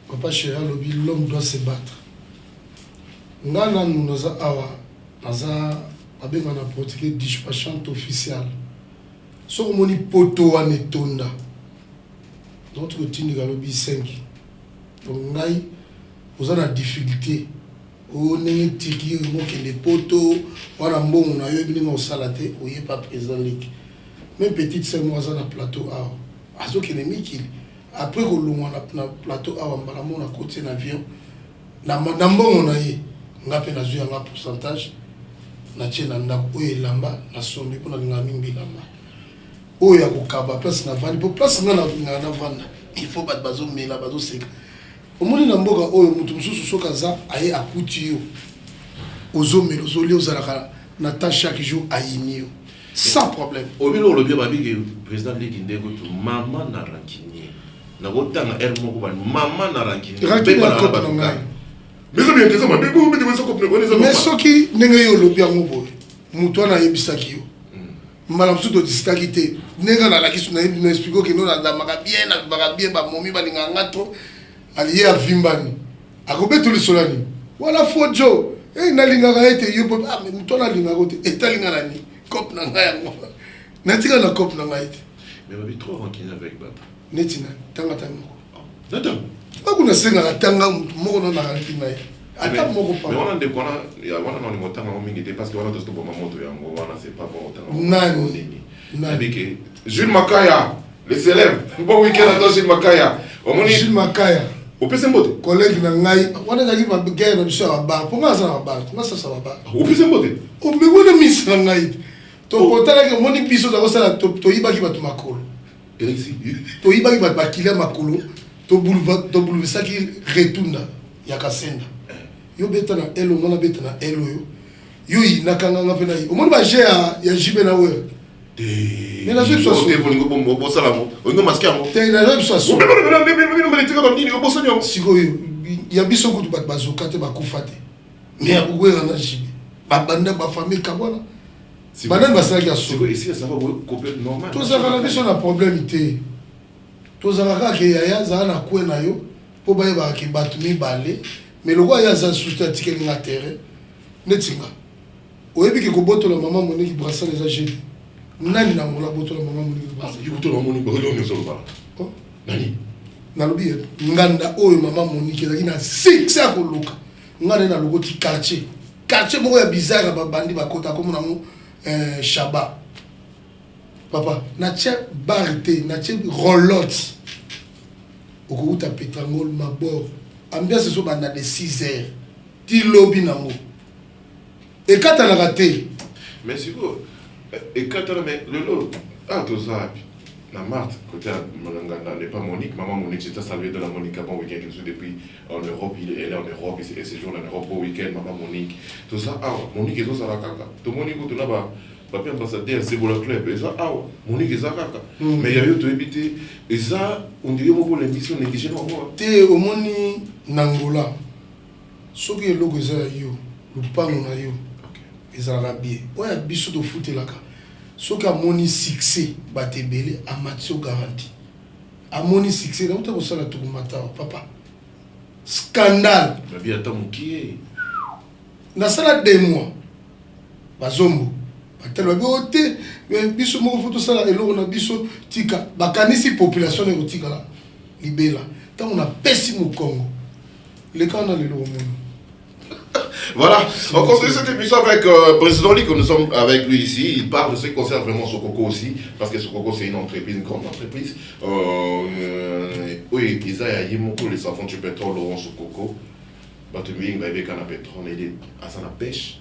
papa chéri alobi, l'homme doit se battre. Ngana nous awa, naza abenga na pratiquer dispatchante officielle. So omoni poto anetonda. Notre routine galobi 5. Donc ngai, vous avez la difficulté. On est tiki, on est des poteaux, on a un bon, on a eu une salade, on n'est pas présent. Même petite sœur, moi, on a un plateau à azo qui est mis après qu'on a un plateau à on a côté l'avion. Na bon, on a eu, on a peine à jouer un pourcentage. Na tient na ndako oyo elamba na sombi pona linga mingi lamba. Oyo ya kokaba place na vandi, pour place na vanda. Il faut battre bazo mela bazo seka. Omoni na mboka oyo mutu mususu soka za aye akuti yo ozomelo ozoli ozalaka na ta chaque jour ayini yo sans problème. Obilo lobi babiki président Leki ndeko to mama na rankini na kotanga er moko ba mama na rankini beba na ba ngai mais ça bien ça ma bebo mais ça kopne ko mais soki ndenge yo lobi yango boye mutu ana yebisaki yo mbala musu to disitaki te ndenge na lakisu na yebi na expliquer que non na maka bien ba momi ba linganga to allié à Vimbani. A combien tous les solani? Voilà, faut Joe. Et na lingara ete yobo. Ah, mais toi na lingara ete. Et ta lingara ni. Cop na ngaya mo. Natika na cop na ngaya ete. Mais on est trop rancunier avec Baba. Netina, tanga tanga. Attends. Pas qu'on a senga tanga moko na rancunier. Attends moko pas. Mais on a des quoi là, il y a on a ni motanga mo mingi parce que on a tout pour maman to yango, on a c'est pas bon tanga. Nani. Avec Jules Makaya, le célèbre. Bon week-end à toi Jules Makaya. Jules Makaya. Au PC Mbote. Collègue na ngai, wana na kiba guerre na biso ya ba. Ponga za ba, ponga sa ba. Au PC Mbote. O me wona misa ngai. To potala ke moni biso za kosala to ibaki batu makolo. Elexi. To ibaki batu bakila makolo. To boulevard qui retunda ya kasenda. Yo beta na elo ngona beta na elo yo. Yo inakanga ngapena yi. O moni ba je ya jibe na we. Mais la vie soit sur le bon bon salamo. On nous masque à moi. T'es la vie soit sur. Mais si il y a biso kutu bat bazoka te bakufate. Mais ya bugwera na jibe. Ba banda ba famille kabona. Banane basala ki aso. Ici ça va complètement normal. Tout ça na biso na problème té. Tout ça ka ke ya za na kwena yo. Po ba ba ki batu mi balé. Mais le roi ya za sousta tikeli na terrain. Netinga. Oyebi ke ko botola maman moni ki brassa les agents. Nani na mola botola maman moni ki brassa. Il botola moni ba lo ne solo ba. Nani? Nalobi nganda oyo maman moni ki ezaki na six ya koluka. Ngana na logo ti quartier. Quartier moko ya bizarre ba bandi ba kota comme na mo Shaba. Papa, na tia barité, na tia rolotte. Oko uta petrangol mabor. Ambiance so banda de 6 heures. Ti lobby nango. Et quand elle a raté. Mais c'est quoi? Et quand elle a mais le lot. Ah tout ça. La Marthe, côté n'est pas Monique, maman Monique, j'étais salué de la Monique avant week-end, je suis depuis en Europe, elle est en Europe, et séjourne en Europe au week-end, maman Monique, tout ça, ah, Monique est ça la caca, tout Monique, tout là-bas, papier ambassadeur, c'est pour le club, et ça, ah, Monique est ça caca, mais il y a eu tout évité, et ça, on dirait moi l'émission négligée non moi. T'es au moni Nangola, ce qui est le logo yo, le pan on a yo, ils ont rabia, ouais, biso de foot là. Ce qui a moni succès, Batebele, a Mathieu garanti. A moni succès, là où tu as ça tout papa. Scandale. Mais bien, attends, qui est? Na sala 2 mois. Bazombo. Batelo biote, mais biso mo photo sala elo na biso tika. Bakanisi population ne tika là. Libela. Tant on a pessimo Congo. Les cas on a le logo. Voilà, on continue cette émission avec le président Lee, que nous sommes avec lui ici. Il parle de ce qui concerne vraiment Sokoko aussi, parce que Sokoko c'est une entreprise, une grande entreprise. Oui, ils ont eu beaucoup les enfants du pétrole, Laurent Sokoko. Batuming, il y a un pétrole, il est à la pêche,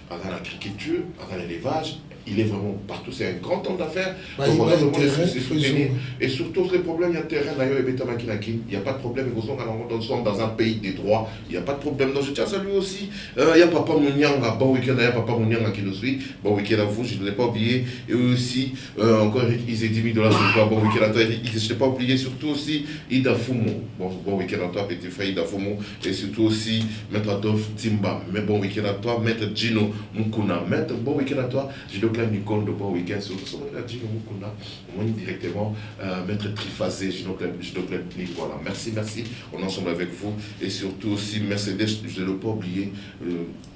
à l'agriculture, à l'élevage. Il est vraiment partout, c'est un grand homme d'affaires. Et surtout les problèmes, il y a terrain d'ailleurs, il n'y a pas de problème, nous sommes dans un pays des droits, il n'y a pas de problème. Donc je tiens à saluer aussi, il y a Papa Mounianga, bon week-end, il y a Papa Mounianga qui nous suit, bon week-end à vous, je ne l'ai pas oublié. Et aussi, encore il s'est $10 000, bon week-end à toi, je ne l'ai pas oublié, surtout aussi Ida Fumo, bon week-end à toi, petit frère Ida Fumo, et surtout aussi Maître Adolphe Timba, mais bon week-end à toi, Maître Gino Mukuna, Maître, bon week-end à toi, je Clan Nicole de bon week-end. Surtout, on a dit directement Maître Trifazé, Ginoclan voilà. Merci. On est ensemble avec vous. Et surtout aussi Mercedes, je ne l'ai pas oublié.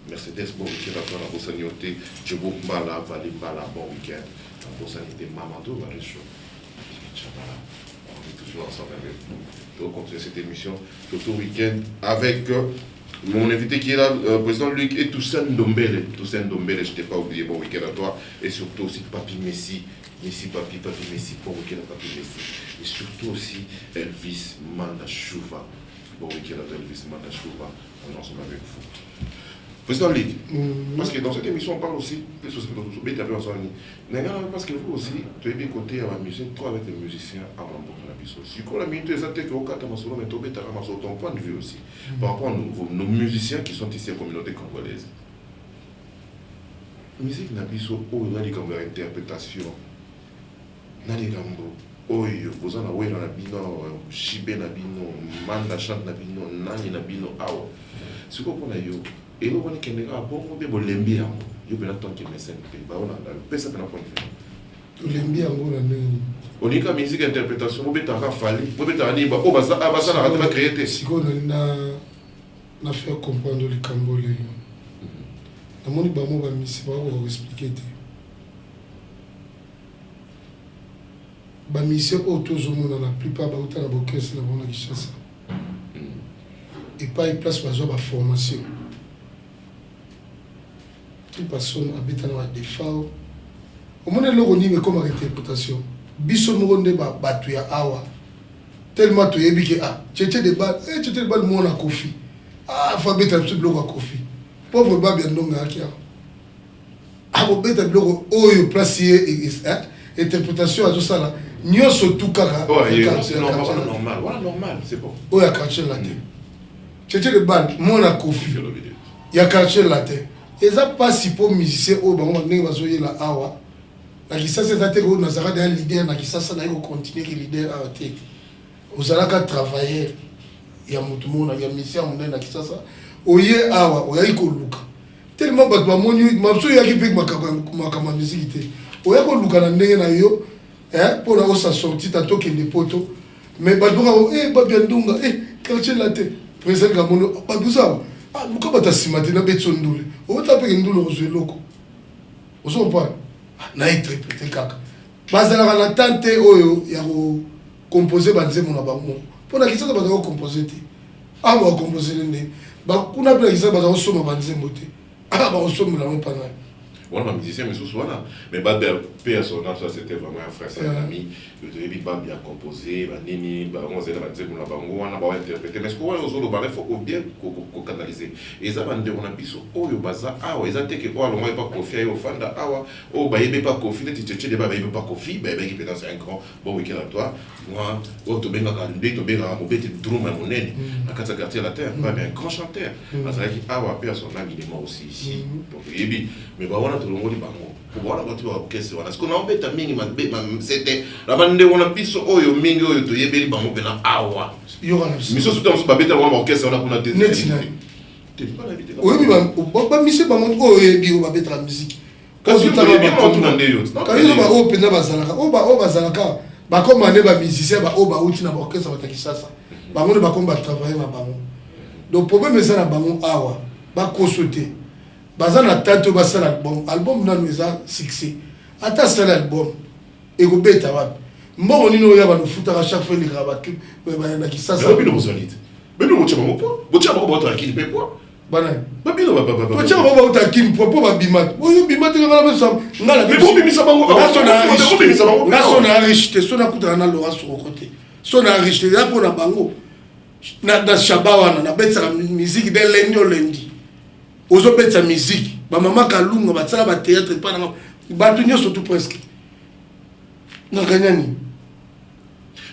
Mercedes, bon week-end à toi, la Bossagnoté, Djebo Mbala, Valimbala, bon week-end. La Bossagnoté, Mamadou, Valécho. On est toujours ensemble avec vous. Donc, on continue cette émission Toto Week-end avec mon invité qui est là, président Luc, et Toussaint Ndombele. Toussaint Ndombele, je ne t'ai pas oublié, bon week-end à toi. Et surtout aussi Papi Messi. Papi Messi, bon week-end à Papi Messi. Et surtout aussi Elvis Mandachouva. Bon week-end à toi, Elvis Mandachouva. On est ensemble avec vous. Président Luc, parce que dans cette émission, on parle aussi de société parce que vous aussi, tu es bien côté à la musique, toi avec les musiciens à Bambo. Si on a mis des attaques au cas de Masolo, mais tu as ton point de vue aussi, par rapport à nos musiciens qui sont ici à la communauté congolaise. La musique n'a pas de interprétation. Oyo, vous en avez un bino, Chibé na bino, Manda chante na bino, Nani na bino, awa. C'est quoi qu'on a eu? Et vous voyez qu'il y a un bon lembi, vous pouvez attendre qu'il y ait un médecin. Vous pouvez lembi, on dit que la musique interprétation, vous pouvez fallu, vous pouvez dire, oh, bah ça n'a pas créé. Si on a fait comprendre le Cambodge, on a dit que on va expliquer. Les musiciens autour la plupart de la bocaisse na bona Kinshasa. Et pas une place pour la formation. Toute personne habite dans la défense. Au moins le roni mais comme interprétation. Biso moronde ba batu ya awa. Tellement tu yebi que tchétché de bal, tchétché de bal mon na Kofi. Faut beta tout bloc à Kofi. Pauvre ba bien ndonga akia. Abo beta bloc oyo place interprétation à tout ça là. Nyoso tout kaka. C'est normal, c'est bon. Oya quartier la tête. Tchétché de bal mon na Kofi. Il y a quartier la tête. Et ça passe si pour musicien au bango ndenge bazoye la awa. Na kisasa ça te ko na zaka d'un leader na kisasa na ko continuer que leader a été. Ozalaka travailler ya mutu mona ya musicien mon na kisasa. Oye awa oya ko luka. Tellement ba moni mabso ya ki pe makama musique te. Oya ko luka na ndenge na yo pour la sa sortie ta to kende poto. Mais ba doka ba bien ndunga quartier la tête. Président Gamono ba buza. Luka bata simati na betso ndule. O tape ndule ozwe loko. Ozo pas na interpréter kaka. Bazala na tante oyo ya ko composer banzemo na bango. Pona kisasa baza ko composer te. Ba composer ndenge. Ba kuna pela kisasa baza ko soma banzemo te. Ba ko soma na mpana. Voilà, un musicien, mais souvent, mais Père Sonal, ça c'était vraiment un frère, c'est un ami. Le début, bien composé, Nini, on s'est dit, on a interprété. Mais ce qu'on a aux autres, il faut bien canaliser. Et ça, on a dit, oh, le bazar, ah, ils ont dit que, oh, le moins pas confié au fan, ah, oh, bah, il n'est pas confié, tu te dis, bah, il n'est pas confié, bah, il peut danser un grand bon week-end à toi. Moi, oh, tu bien à l'idée, tu bien à mon bête, tu drum à mon nez, à quatre quartiers la terre, bah, un grand chanteur. Parce que, ah, Père Sonal, il est mort aussi ici. Mais bah, tout le monde dit pour voir la voiture à question parce qu'on a embêté mingi c'était la bande on a piso oyo mingi oyo to yebeli bango pena awa yora na miso tout dans babeta on a orchestre on a kuna tête netina oui ba mise bango oyo yebi ba beta la musique quand tu t'as bien tout dans des autres quand ils ba o pena bazalaka o bazalaka ba comme ane ba musicien ba o ba uti na orchestre ba takisasa bango ne ba comme ba travailler na bango donc problème c'est na bango awa ba consulter bazana tanto basala album nanu eza succès ata sala album eko beta wapi mbongo nino ya bano futa chaque fois les rabat na kisasa bino bozalite bino mocha bango bocha bango bota kini pe po bana bino bocha bango bota kini po bimat oyo bimat ngala beso ngala mais bon bimisa bango nasona riche sona kuta na Laurent sur côté sona riche ya pona bango na shabawana na betsa musique de lundi ozo betsa musique ba mama kalunga batsala ba théâtre pa na ba tunyo surtout presque na ganyani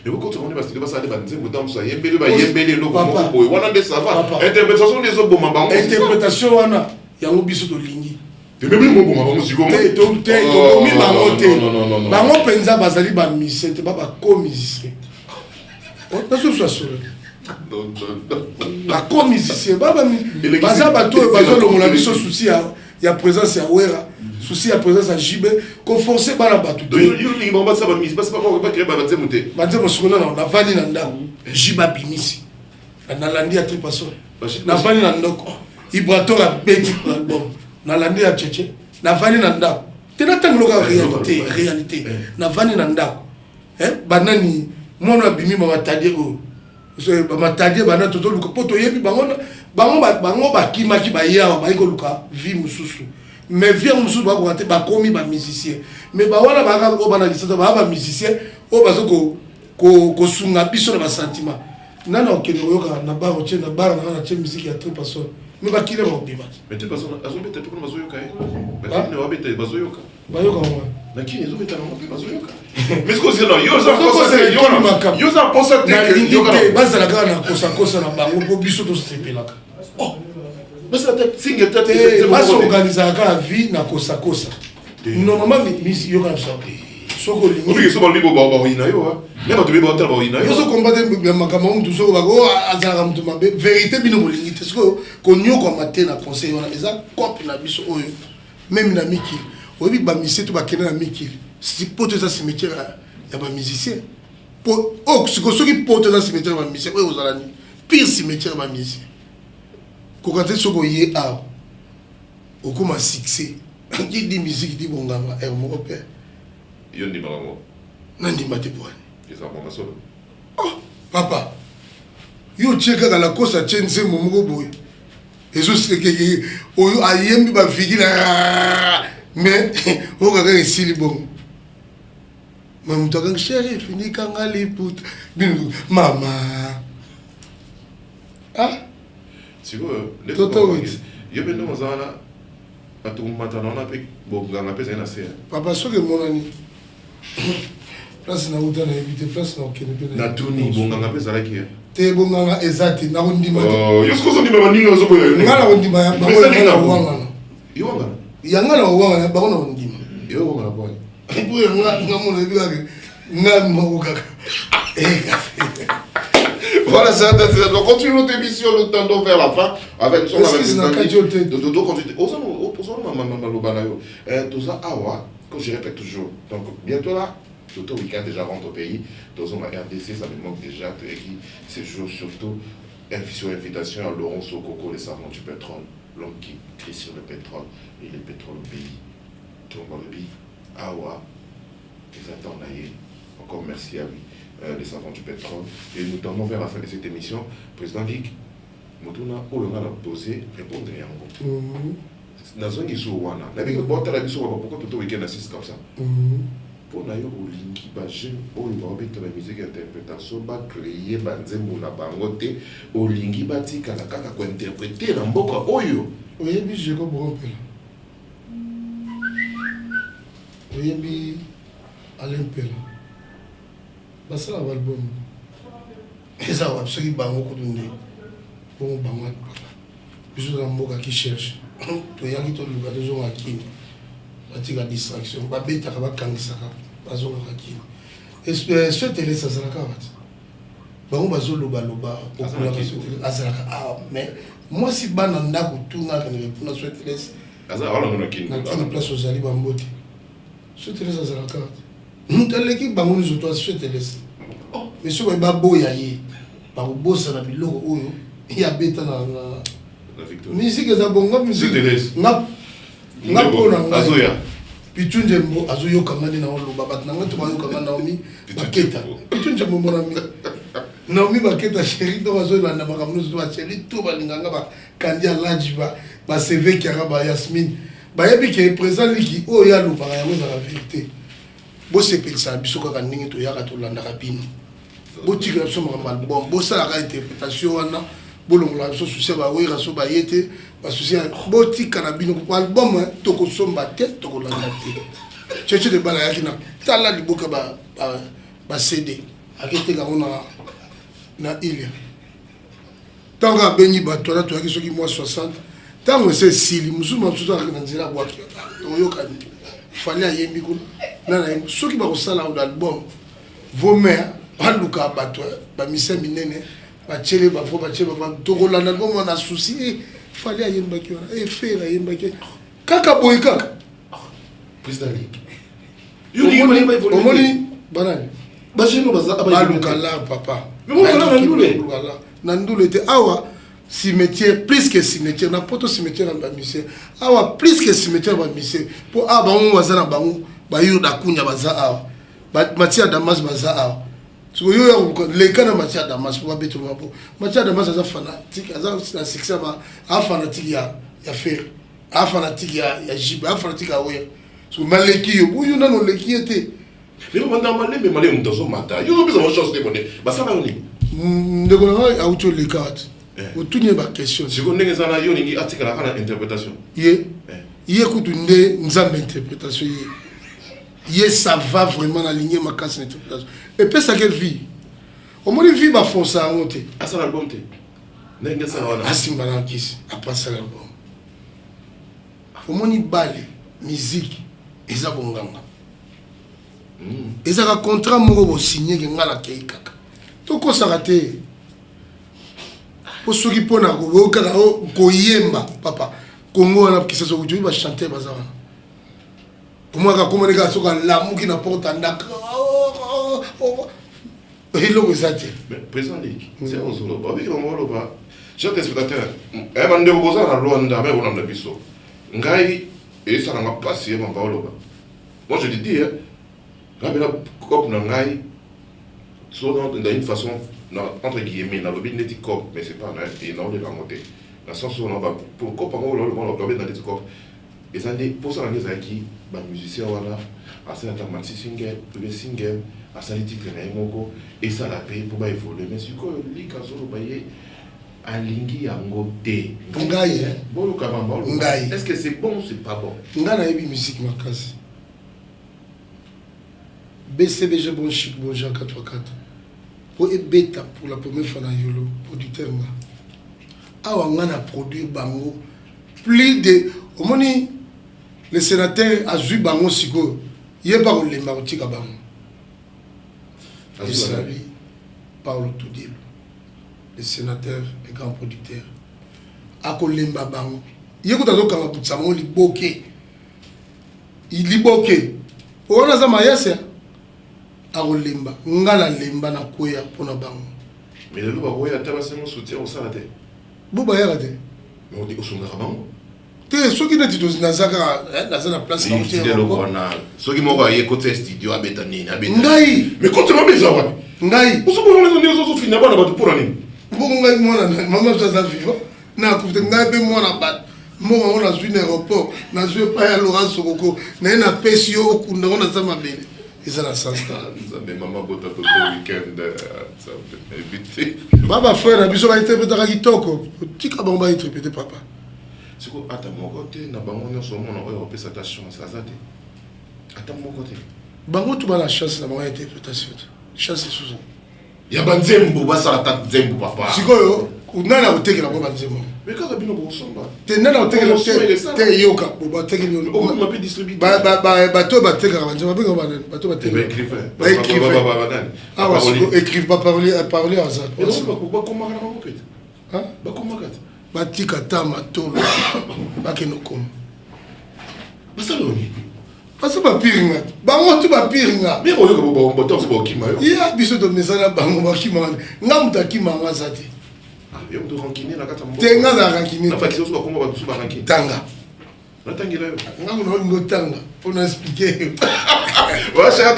et vous continuez parce que ça des banzé mutam ça yembeli loko boy wana de ça va interprétation des autres bomba bango interprétation wana ya ngobiso to lingi te même mo bomba bango siko to mi bango te bango penza bazali ba musicien te ba co-musicien on se soit sûr la co-musicien baza bato bazolongola biso souci il y a présence à Wera, souci à présence à Jibé, qu'on force pas la batte. Donc il va pas ça ba mise, pas pas créer ba banze monter. Banze mosukona na vani na ndako. Jiba bimisi. Na landi à tripasso. Na vani na ndoko. Ibrator a beti l'album. Na landi à Tchétché. Na vani na ndako. Tena tangloka réalité. Na vani na ndako. Banani mwana bimi ba matadie o. So ba matadie bana toto luka poto yebi bango bakima ki ba yawa ba iko luka vie mususu. Mais vie mususu ba ko ate ba komi ba musicien. Mais ba wana ba ka ko bana lisata ba musicien o ba so ko sunga biso na ba sentiment. Nana okendo yoka na ba oche na ba na che musique ya très personne. Mais ba kile ba obima. Mais te personne azo bete pour bazo yoka. Ba kile ba bete bazo yoka. Ba yoka moi. Na kile zo bete na bazo yoka. Mais ce que c'est là, yo ça pense que yoka base la grande kosa na bango po biso to sepelaka. Oh. Mais ça tête signe tête c'est pas organiser la vie na kosa. Normalement misi yoka na ça. Soko lingi. Oui, so ba libo ba ina yo. Mais ba to ba ta ba ina yo. Yo so combattre makama mtu soko ba go azara mtu mabe vérité bino molingi te soko ko nyoko matin na conseil wana eza cop na biso oyo même na miki. Obi ba misi to ba kena na miki. Si poto za cimetière ya ba musicien. Po o soki poto za cimetière ba musicien oyo ozalani pire cimetière ba musicien. Ko kanté soko yé a okoma succès. Qui dit musique dit bonganga mon père. Yo ndi mamango. Nandi mate bwani. Eza mama solo. Oh, papa. Yo cheka la kosa chenze momugo boy. Ezo seke oyo ayembi ba vigila. Mais o ga ga isili bon. Mamu to ga chéri fini kanga liput. Binu mama. Ah? Siko le toto. Yo bendo mazana atumata na pe bonganga pe zena se. Papa soke monani. Place na uta na éviter place na okene pe na tuni bonganga pe zalaki te bonganga ezati na kondima oh yo skozo ndima baninga zo boyo ngala kondima ya ba na wanga yo wanga yanga na wanga ba na kondima yo wanga boy boyo nga mo le biga nga mo kaka voilà ça on continue notre émission nous tendons vers la fin avec son dodo continue osano mama lobana yo tout ça awa que je répète toujours. Donc, bientôt là, Toto Weekend déjà rentre au pays. Dans un RDC, ça me manque déjà. Qui séjour surtout sur invitation à Laurent Sokoko, les savants du pétrole. L'homme qui crie sur le pétrole et le pétrole au pays. Donc, on le dit, Awa, les attendent d'ailleurs. Encore merci à lui, les savants du pétrole. Et nous tendons vers la fin de cette émission. Président Vic, Motuna, Olona l'a posé, répondre à un mot. Nazongi so wana na bingo bota la biso wa pourquoi Toto Weekend assiste comme ça pour na yo olingi ba jeune oyo ba obeta la musique interprétation ba créer ba nzembo na bango te olingi ba tika na kaka ko interpréter na mboka oyo oyebi je ko brompela oyebi alempela basala ba album eza wa soki bango kudunde bon bango biso na mboka qui cherche toyaki toluka tozonga kini batika distraction babetaka bakangisaka bazongaka kini sotelesi azalaka wati bango bazolobaloba azalaka mais mwasi bana ndako tungaka nepuna sotelesi na kini place ozali bambote sotelesi azalaka wati taleki bango nyonso to sotelesi mais soki baboya ye bakobosana biloko oyo yabeta na musique eza bongo musique nga pona nga pitunje mbo azoyoka ngani na oloba bat nanga to bayoka ngana Naomi Baketa pitunje mbo monami Naomi Baketa chéri to bazolanda makamno zo ba chéri to balinganga ba kandia laji ba CV ki araba Yasmine ba yebi ke présent liki o ya lupa ya mo na vérité bo se pensa biso ka ndingi to yaka to landa kapini bo tika so mal bon bo sala ka interprétation wana bolongola biso susi bawera so bayete basusi botika na bino ko album tokosomba te tokolanda te cheche de bala yaki na tala liboka ba CD akete ka na Ilia tanga benyi bato na to yaki soki moi 60 tango c'est sili musuma tuto na nzela bwaki oyoka fali ayembi ko na soki ba ko sala album vos mères baluka bato ba mise minene bachele bafo bachele ba tokolanda ngomo na souci fallait ayembaki wana faire ayembaki Kaka boy kaka. Président Ligue. Omoni banani. Balukala papa. Mais moi là Nandoule était awa cimetière plus que cimetière na poto cimetière na musée. Awa plus que cimetière na musée. Pour bango wazana bango ba yuru da kunya baza awa. Matia Damas baza awa. So yo ya le kana Matia Damas pour beto mabo. Matia Damas aza fanatique, aza na succès ba fanatique ya faire. Fanatique ya jibe, fanatique ya oya. So maleki yo buyu na no leki était. Mais on a malé mais malé on doit mata. Yo zo besoin chance de bonner. Ba ça va oni. Ndeko na auto le carte. O tunye ba question. Si on ndenge sana yo ningi article la kana interprétation. Ye. Ye kutunde nzambe interprétation ye. Ye ça va vraiment aligner ma casse interprétation. Et puis ça quelle vie. Au moins vie ba fonça à monter. Ah ça l'album té. Ndenge ça wana. Asimba na kisi après ça l'album. Au moins balé musique eza bonganga. Eza ka contrat moko bo signer ke ngala ke kaka. Toko sarate. Pour ceux qui pona ko kaka ko yemba papa. Congo na kisa so kujuba chanter bazana. Comment ka comment ka so ka lamu ki na porta ndaka. Hello ezati. Président Ligue. C'est on solo. Ba bi on lo ba. Chers téléspectateurs, bande boza na Rwanda mais on a biso. Ngai et ça n'a pas passé mon baolo. Moi je te dis hein. Rabela cop na ngai so d'une façon entre guillemets na lobi neti cop mais c'est pas na et non les ramonter. Dans sens où on va pour cop on le dans les cop. Et ça dit pour ça les aki ba musicien voilà à ça ta maxi single, le single à ça les titres na ngoko et ça la paye pour ba évoluer mais si ko li ka so baye alingi yango te. Ngai Bolo kabamba. Ngai. Est-ce que c'est bon ou c'est pas bon? Ngai na yebi musique makasi. BCBG bon chic bon Jean 4x4 pour bêta pour la première fois dans Yolo producteur nga awa ngana produire bango plus de au moni le sénateur a joué bango siko yeba ko lemba tika bango Azubi Paulo Tudil le sénateur et grand producteur a ko lemba bango yekuta zo kanga putsa mo liboke iliboke ona za mayase akolemba ngala lemba na koya pona bango mais le loup a tabassé mon soutien au salade boba yarate mais on dit au songa bango te soki na tito nazaka na place na hotel le bona soki moko aye côté studio abeta nini abeta ngai mais quand tu m'as besoin wapi ngai uso bona les onyo zo fina bana batu pour nini bongo ngai mona mama za vivant na kufute ngai be mona bat mo na zwi na aéroport na zwi pa ya Laurent Sokoko na na pesio okunda ona za mabele ils ont la sens mais maman bota tout le week-end ça peut éviter baba frère na biso ba interpréter kitoko tika bomba interpréter papa siko ata mon côté na bango nyonso mona oyo opesa ta chance azate ata mon côté bango tu ba la chance na ba interprétation chance sous ya banzembo basala ta nzembo papa sikoyo unana utekela kwa banzembo mais quand bino bo somba te nana utekela te yoka bo batekeli on m'a pas distribué bato batekela banzembo ba bana bato batekela ba écrivain ah wa écrive pas parler en ça et donc ba comment kana mo pete hein ba comment kat batika ta matolo bakeno kom basaloni parce que ba piringa bango tu ba piringa mais on yo ba boto so kima yo ya biso to mesana bango ba kima ngamuta kima ngazati ah yo to rankine na kata mo tenga za rankine na fakisi so ba komba ba so ba rankine tanga natangila yo ngamu no tanga pour nous expliquer ouais cher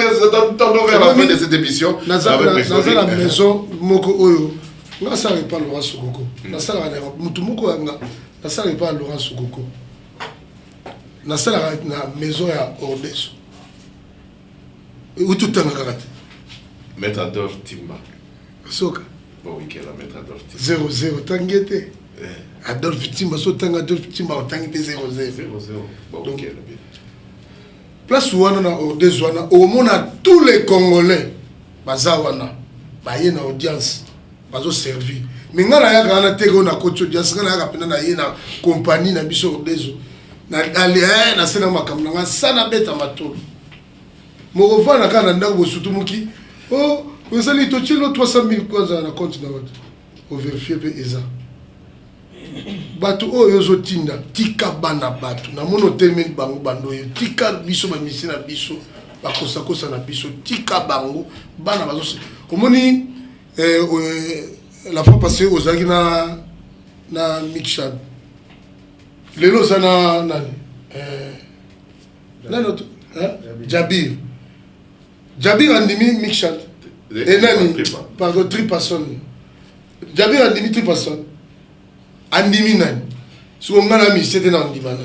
tendons vers la fin de cette émission dans la maison moko oyo nga sala pas Laurent Sokoko na sala na mutu moko nga na sala pas Laurent Sokoko na sala na maison ya Ordeso où tout tanga karate Maître Adolphe Timba soka bon week-end la Maître Adolphe Timba 0-0 tangete Adolphe Timba so tanga Adolphe Timba tangete 0-0 bon week-end place wana na Ordeso wana au monde tous les Congolais baza wana baye na audience bazo servi mais ngana ya kana teko na kocho audience ngana ya pena na ye na compagnie na biso Ordeso na ali na sena makamna nga sana beta matolo mo revana kana ndako bosutumuki oh vous allez to chilo 300 000 kwanza na compte na watu o vérifier pe eza bato oyo ozotinda tika bana bato na mono telemi bango bando yo tika biso ba misi na biso bakosa na biso tika bango bana bazo omoni la fois passée aux agina na Mixad lelo sana nani nani Jabir andimi Mixad et nani pardon 3 personnes Jabir andimi 3 personnes andimi nani sur ngana mi c'était dans ndimana.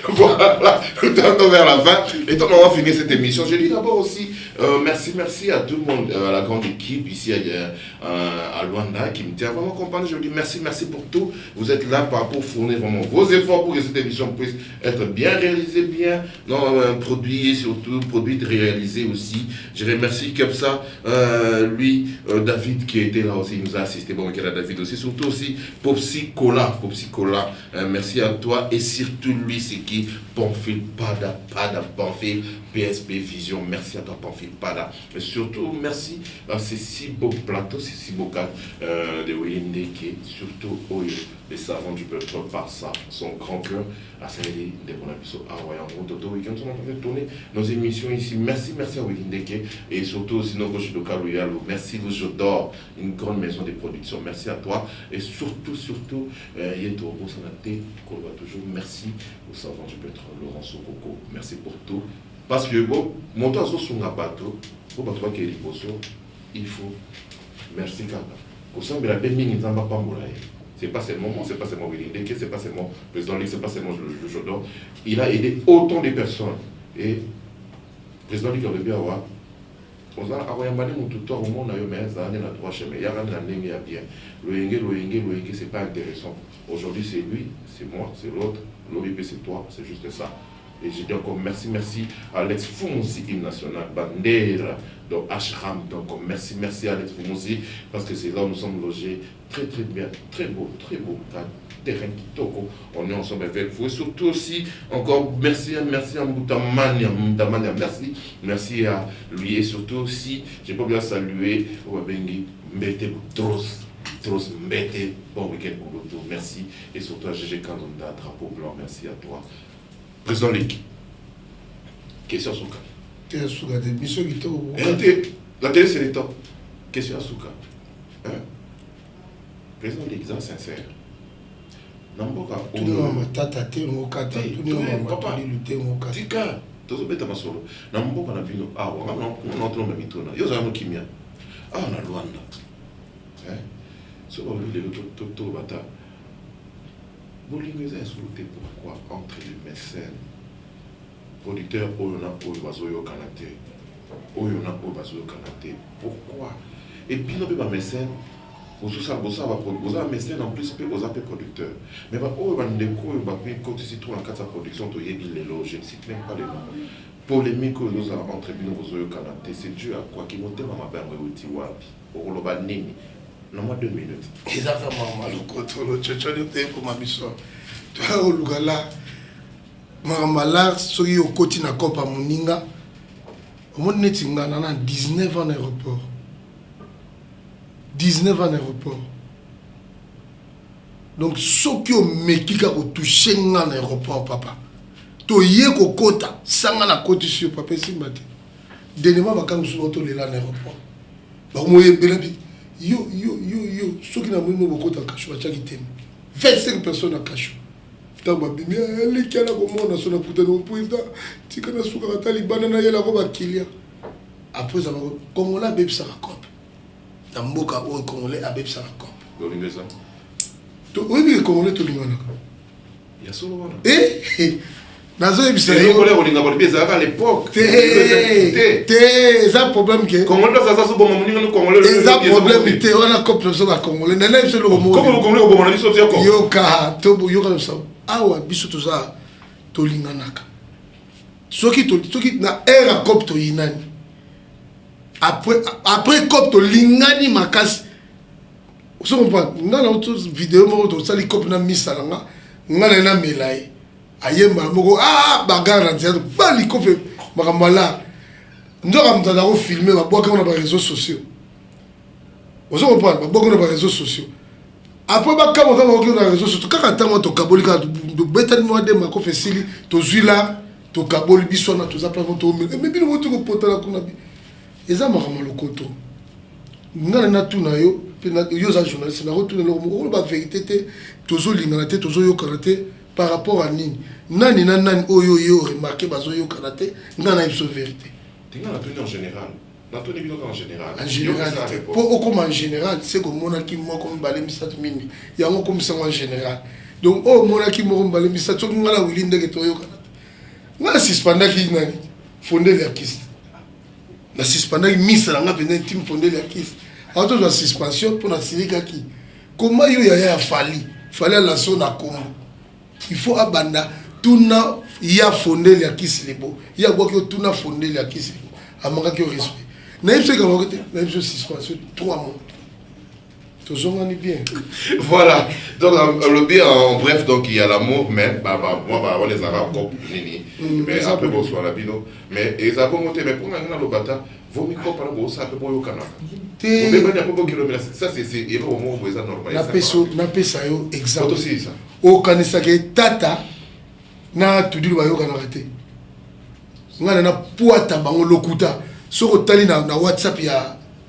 Voilà, nous tendons vers la fin. Et donc, on va finir cette émission. Je dis d'abord aussi merci à tout le monde, à la grande équipe ici à Luanda qui me tient vraiment compagnie. Je vous dis merci pour tout. Vous êtes là pour fournir vraiment vos efforts pour que cette émission puisse être bien réalisée, bien produit, surtout produit réalisé aussi. Je remercie comme ça David qui était là aussi, il nous a assisté. Bon, il y a David aussi, surtout aussi Popsi Cola. Merci à toi et surtout lui, c'est qui Pamphile Pada, Pamphile PSP Vision. Merci à toi Pamphile Pada. Mais surtout merci à ces si beaux plateaux, ces si beaux cadres de Wende qui surtout les savants du peuple par ça, son grand cœur à celle des Bonabiso à Royan Toto Weekend sont en train de tourner nos émissions ici. Merci à Wendeke et surtout aussi nos Roches de Kalouyalo. Merci Rouge d'Or, une grande maison de production. Merci à toi et surtout Yeto Sanate qu'on va toujours. Merci au savant du peuple Laurent Sokoko. Merci pour tout. Parce que bon, mon temps sur un bateau, pour bateau qui est il faut merci Kaka. Au sein de la paix, il n'y a pas mouraille. C'est pas seulement moi, c'est pas seulement Willy, c'est pas seulement le président Ligue, c'est pas seulement le Jodor. Il a aidé autant de personnes. Et le président Ligue avait bien avoir. On a envoyé mon tuteur au monde, mais ça a la droit chemin. Il y a rien à bien. Le c'est pas intéressant. Aujourd'hui, c'est lui, c'est moi, c'est l'autre. L'OIP, c'est toi, c'est juste ça. Et je dis encore merci à Alex Fumosi, hymne national, Bandera, donc Ashram. Donc merci à Alex Fumosi, parce que c'est là où nous sommes logés. Très bien, très beau, terrain qui toko. On est ensemble avec vous. Et surtout aussi, encore merci à Moutamania, merci à lui. Et surtout aussi, j'ai pas bien saluer Wabengi Mbete Tros Mbete, bon week-end Kouloto, merci. Et surtout à GG Kanonda, drapeau blanc, merci à toi. Président Ligue, question à Souka. La télé c'est le temps. Question à Souka. Président Ligue, c'est sincère. Namboka. Tika, tozobeta masolo. Namboka na bino. Ah, on entre dans mitona. Yo za no kimia. Ah, na Luanda. So on lui le bata. Bolingo est insulté pourquoi entre les mécènes, producteurs Oyona Oyobazoyo Kanate, Oyona Oyobazoyo Kanate, pourquoi? Et puis nous avons mécènes, vous avez mécènes en plus, vous avez producteurs. Mais vous avez des côté citron en cas de production, je ne cite même pas les noms. Polémique que nous avons entre nous Kanate, c'est dû à quoi qui monte ma mère ou Tiwapi, au Lobanini. Non, moi 2 minutes. Exactement, le contrôle, tu as pour ma mission. Tu as au Lugala, Maramala, soki au côté na Copa Muninga, au monde netinga, nana 19 ans aéroport. 19 ans aéroport. Donc, ceux qui ont mekika ko touché en aéroport, papa. To yé ko kota, sanga na côté sur papa simbate. Dernièrement, bakang sur auto le l'aéroport. Ba mo yé belabi. Yo, ceux qui n'ont pas beaucoup de cachot, 25 personnes à cachot. Tant que les qui ont comment on a son apôtre de président, si on a sous la Taliban, on a eu la robe qu'il y a. Après, ça va comme on a bébé ça raconte. Dans le Boka, on congolais a bébé ça raconte. Oui, mais congolais tout le monde. Il y a solo. Nazo ebisa les congolais olinga ba bieza à l'époque. C'est un problème que congolais ça so bon moninga no congolais. C'est un problème que on a copte so ba congolais. Nana biso le mot. Comme le congolais au bon na biso tiako. Yo ka to yo ka so. Awa biso to za to linga naka. Soki na era copte yinani. Après copte lingani makasi. Vous comprenez? Ngana auto vidéo mo to sali copte na misalanga. Ngana na melai. Ayemba moko bagarre na théâtre bali ko fe makamala ndoka mutanda ko filmer ba boka na ba réseaux sociaux. Vous comprenez? Ba boka na ba réseaux sociaux. après bakama kaka na réseau surtout kaka ntango tokaboli kaka tobetani mwa de mako fesili tozwi la tokaboli biso wana toza place tomela mais bino moto kopotala kuna eza makambo lokoto ngana na tuna yo yo za journaliste na retourner le mot ba vérité te tozolingana te tozoyokana te par rapport à nini nani na nani oyo yo remarqué bazoyokana te ngana biso vérité tinga na tuni en général. En général. En général, comme en général, c'est comme mon qui m'a comme balé misat mini. Il y a un comme ça en général. Donc, oh, mon qui m'a comme balé misat, tout le monde a voulu de Toyo Canada. Moi, si pendant qu'il n'a fondé la kiste. La suspendant il mise la ngapene team fondé la kiste. Alors, la suspension pour la Silica qui. Comment il y a fallait la zone à Congo. Il faut abandonner. Tout il a fondé la kiste les beaux. Il y a beaucoup tout n'a fondé la kiste. À mon respect. Naïf suspension 3 mois. Toujours on est bien. Voilà. Donc le bien en bref donc il y a l'amour mais moi on les arabes comme nini. Mais après bon soit la bino mais ils ont monté mais pour ngana le bata vaut mieux pas pour ça peu pour yokana. Ça c'est il y a au moins vous ça normal. Na pesa yo exemple. Aussi ça. O kanisa ke tata na tudulu ba yokana arrêté. Ngana na puata bango lokuta. Soko tali na WhatsApp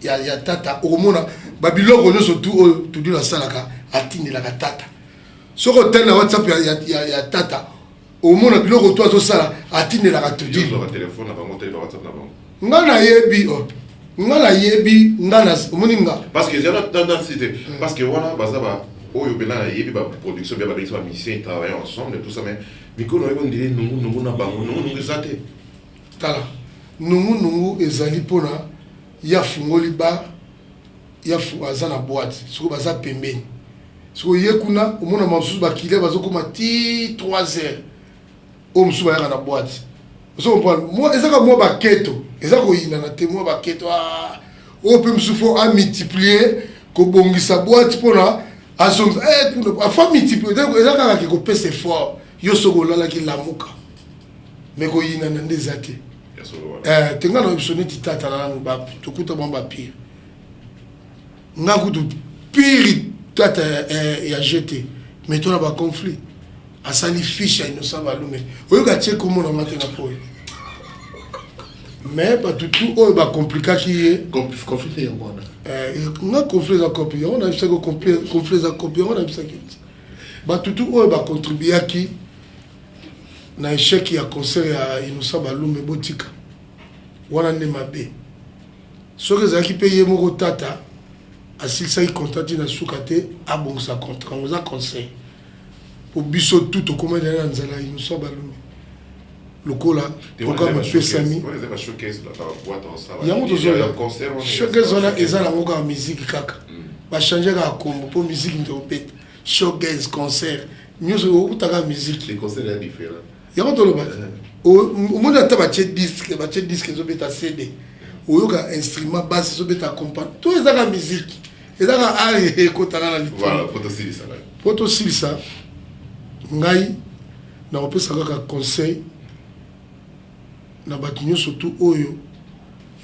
ya tata omona babiloko nyo surtout tudi la salaka atindi la tata soko tali na WhatsApp ya tata omona biloko to to sala atindi la tudi sur téléphone na bango tele WhatsApp na bango ngana yebi ngana moninga parce que j'ai dans cité parce que voilà bazaba oyo bena yebi ba production bien ba mission ils travaillent ensemble et tout ça mais biko no yebo ndile nungu na bango nungu zate tala nungu ezali pona ya fungoli ba ya fuaza na boîte soko baza pembeni soko yekuna omona masusu bakile bazokoma ti 3 heures o musu ba na boîte so comprendre moi ezaka moi baketo ezako yina na témoin baketo o pe musu fo a multiplier ko bongisa boîte pona asom kuna afa multiplier ezaka ka ko pese fort yo soko lala ki lamuka mais ko yina na ndezate tenga na optionné titata na ba tukuta bomba pire ngakutu pire tata ya jeté mais toi na ba conflit asali fiche innocent balume oyo ka tie comme na matena po mais ba tout oyo ba compliqué qui conflit ya mona nga conflit za copie on a vu ça que conflit za copie on a vu ça que ba tout oyo ba contribuer qui na échec ya concert ya innocent balume botika wana ne mabe soki ezalaki mpe ye moko tata asilisaki contrat na suka te abongisa contrat ngo eza conseil po biso tu tokoma na nzala innocent balume lokola programme pesami yango tozoya showcase wana eza nango kaka musique kaka bachange kaka kombo mpo musique ndopeta showcase concert nyonso okutaka musique yango toloba omoni ata batie disque ezobeta cd oyoka instrument basse ezobeta compagne to ezaka musique ezaka art ekotaka na voilà po tosilisa ngai nakopesa kaka conseil na bato nyonso tu oyo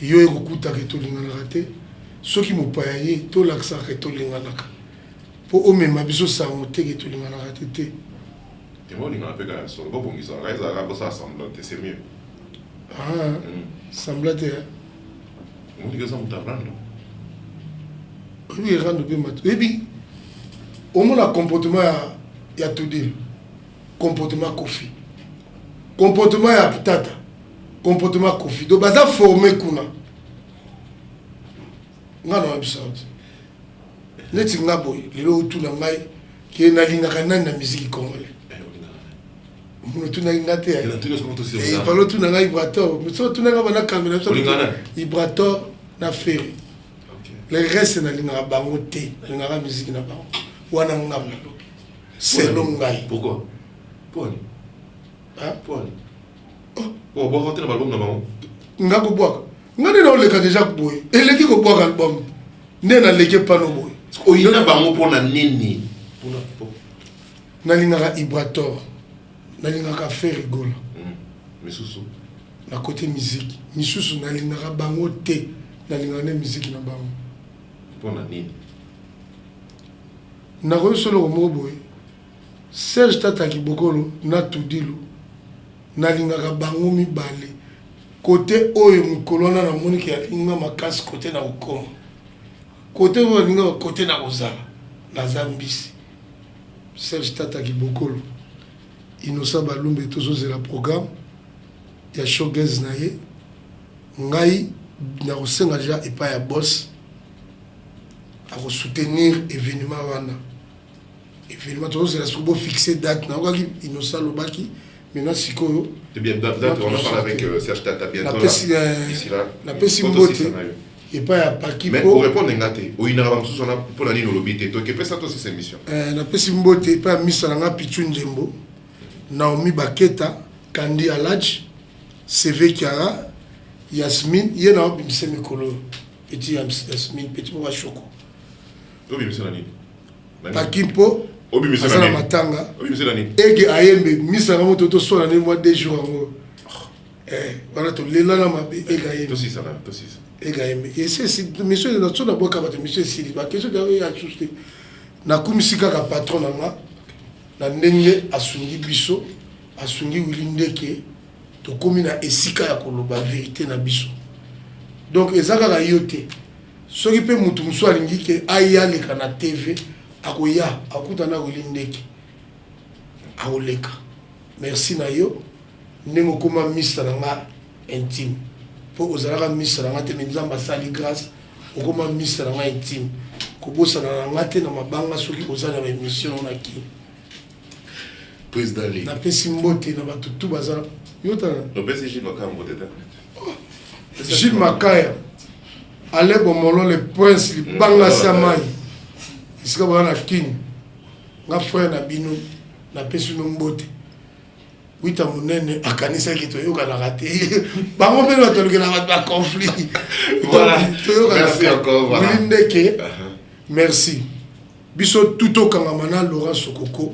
yo ekokutaka etolinganaka te soki mopaya ye tolakisaka etolinganaka mpo omema biso sango teke etolinganaka te te. C'est mieux. Ah, semblate. On dit que ça vous rendre. Oui, rendre bien mat. Et puis, au moins le comportement il y a tout dire. Comportement Kofi. Comportement ya tata. Comportement Kofi. Donc baza formé kuna. Ngana absent. Neti ngaboy, lelo tout na mai qui na lingaka na musique congolaise. Nous tout n'avons pas été. Et par le tout n'avons pas Ibrator. Mais tout n'avons pas été. Ibrator n'a fait. Le reste n'a pas été. N'a pas musique n'a pas. Ou n'a pas. C'est long. Pourquoi? Pourquoi? Hein? Pourquoi? Oh, bon, rentrer dans l'album d'abord. N'a pas boire. N'a pas le cas déjà boy. Et l'équipe au boire album. N'a l'équipe pas no boy. Oh, il n'a pas pour la nini. N'a pas Ibrator. Nalingaka faire rigolo. Misusu. Na côté musique. Misusu nalingaka bango te. Nalingaka musique na bango. Pona nini? nakoyo solo moboy Serge Tata Kibokolo na Tudilu nalingaka bango mibale côté oyo mukolona na moni ki alinga makasi côté na ukoma côté oyo alinga côté na kozala na Zambisi Serge Tata Kibokolo Innocent Balumbe tozozela programme ya showgaz na ye ngai na kosenga déjà epa ya boss à soutenir événement wana événement tozozela siko bo fixer date na okaki Innocent Lobaki maintenant sikoyo c'est bien date on en parle avec Serge Tata bientôt ici là la pesi mbote et pas ya paki mais pour répondre ngate o ina ba msusu na pour la nino lobité to ke pesa to cette émission la pesi mbote pas misa nga Pichu Njembo Naomi Baketa Kandi Alaj CV Kiara Yasmine yena obimse mikolo petit Yasmine petit mo choko obimse na nini Pakimpo obimse na matanga obimse na nini ege ayembe misa nga moto to sola ne mois 2 jours ngo voilà to lela na mabe ege ayembe to si ça ege ayembe et c'est monsieur na tsona boka ba monsieur Sili ba question da ya juste na kumisika ka patron nga na ndenge asungi biso asungi wilindeke to komi na esika ya koloba vérité na biso donc ezaka ka yote soki pe mutu muso alingi ke ayaleka na TV akoya akuta na wilindeke aoleka merci na yo ndenge koma misa na nga intime po ozalaka misa na nga te nzamba sali grâce okoma misa na nga intime kobosana na nga te na mabanga soki ozala na émission na ki président na pesi mbote na bato tu baza yota no pesi Gilles Makaya mbote Gilles Makaya ale bomolo le prince libanga samai isika bana kini nga frère na bino na pesi no mbote wita munene akanisa ki to yoka na raté bango mpe bato luke na bato ba conflit voilà merci encore voilà ndeke merci biso tuto kangamana Laurent Sokoko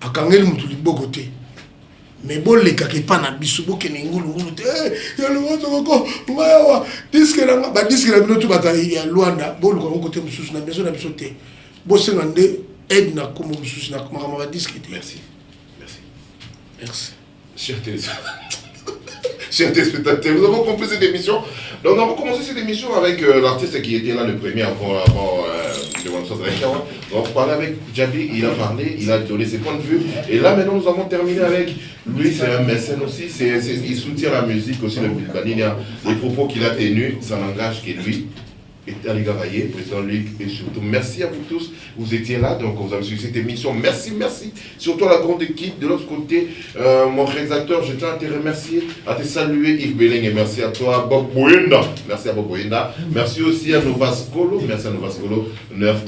akangeli mutu liboko te mais boleka ke pa na biso bokene ngulu te ya Laurent Sokoko ngawa disque na ba disque na bino tu bata ya Luanda boluka ngo te mususu na maison na biso te bosenga nde aide na komo mususu na kama ba disque te merci Chers téléspectateurs, nous avons compris cette émission. Donc, nous avons commencé cette émission avec l'artiste qui était là le premier avant le Wansos de la. On va parler avec Djabi, il a parlé, il a donné ses points de vue. Et là, maintenant, nous avons terminé avec lui, c'est un mécène aussi. Il soutient la musique aussi, le Bilbanina. Les propos qu'il a tenus, ça n'engage que lui. Et Ali Gavaye, président Luc, et surtout merci à vous tous, vous étiez là, donc vous avez suivi cette émission, merci, surtout à la grande équipe, de l'autre côté, mon réalisateur, je tiens à te remercier, à te saluer Yves Beleng, et merci à toi Bob Boyenda, merci à Bob Boyenda, merci aussi à Novascolo,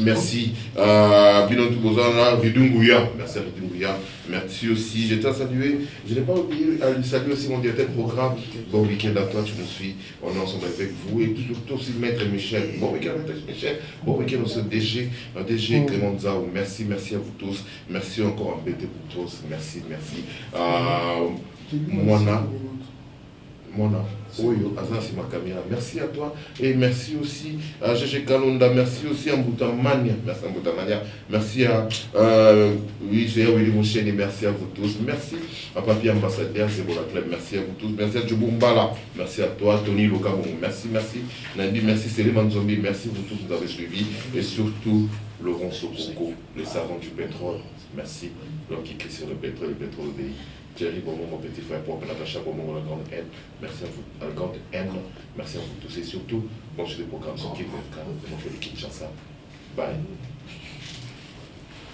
merci à Binon Toubozana, Ridunguya, merci à Ridunguya, merci aussi, je tiens à saluer, je n'ai pas oublié à lui saluer aussi mon directeur de programme, bon week-end à toi, tu nous suis, on est ensemble avec vous, et surtout aussi Maître Michel. Bon week-end, Michel. Bon week-end aussi, DG Clément Zao. Merci à vous tous. Merci encore à BT pour tous. Merci. Mona. Oyo, Azansi Makamia. Merci à toi. Et merci aussi à GG Kalonda. Merci aussi à Mboutamania. Merci à Willy Mouchen. Et merci à vous tous. Merci à Papi Ambassadeur, Zebola Club. Merci à vous tous. Merci à Djoubumbala. Merci à toi, Tony Lokabon. Merci. Nandi, merci Céline Zombie. Merci vous tous, vous avez suivi. Et surtout, Laurent Sokoko, le savant du pétrole. Merci. L'homme qui crie sur le pétrole obéit. Thierry Beaumont, mon petit frère, pour Natacha Beaumont, la grande haine. Merci à vous, la grande haine. Merci à vous tous. Et surtout, bon, sur le programme sur Kinshasa. Bye.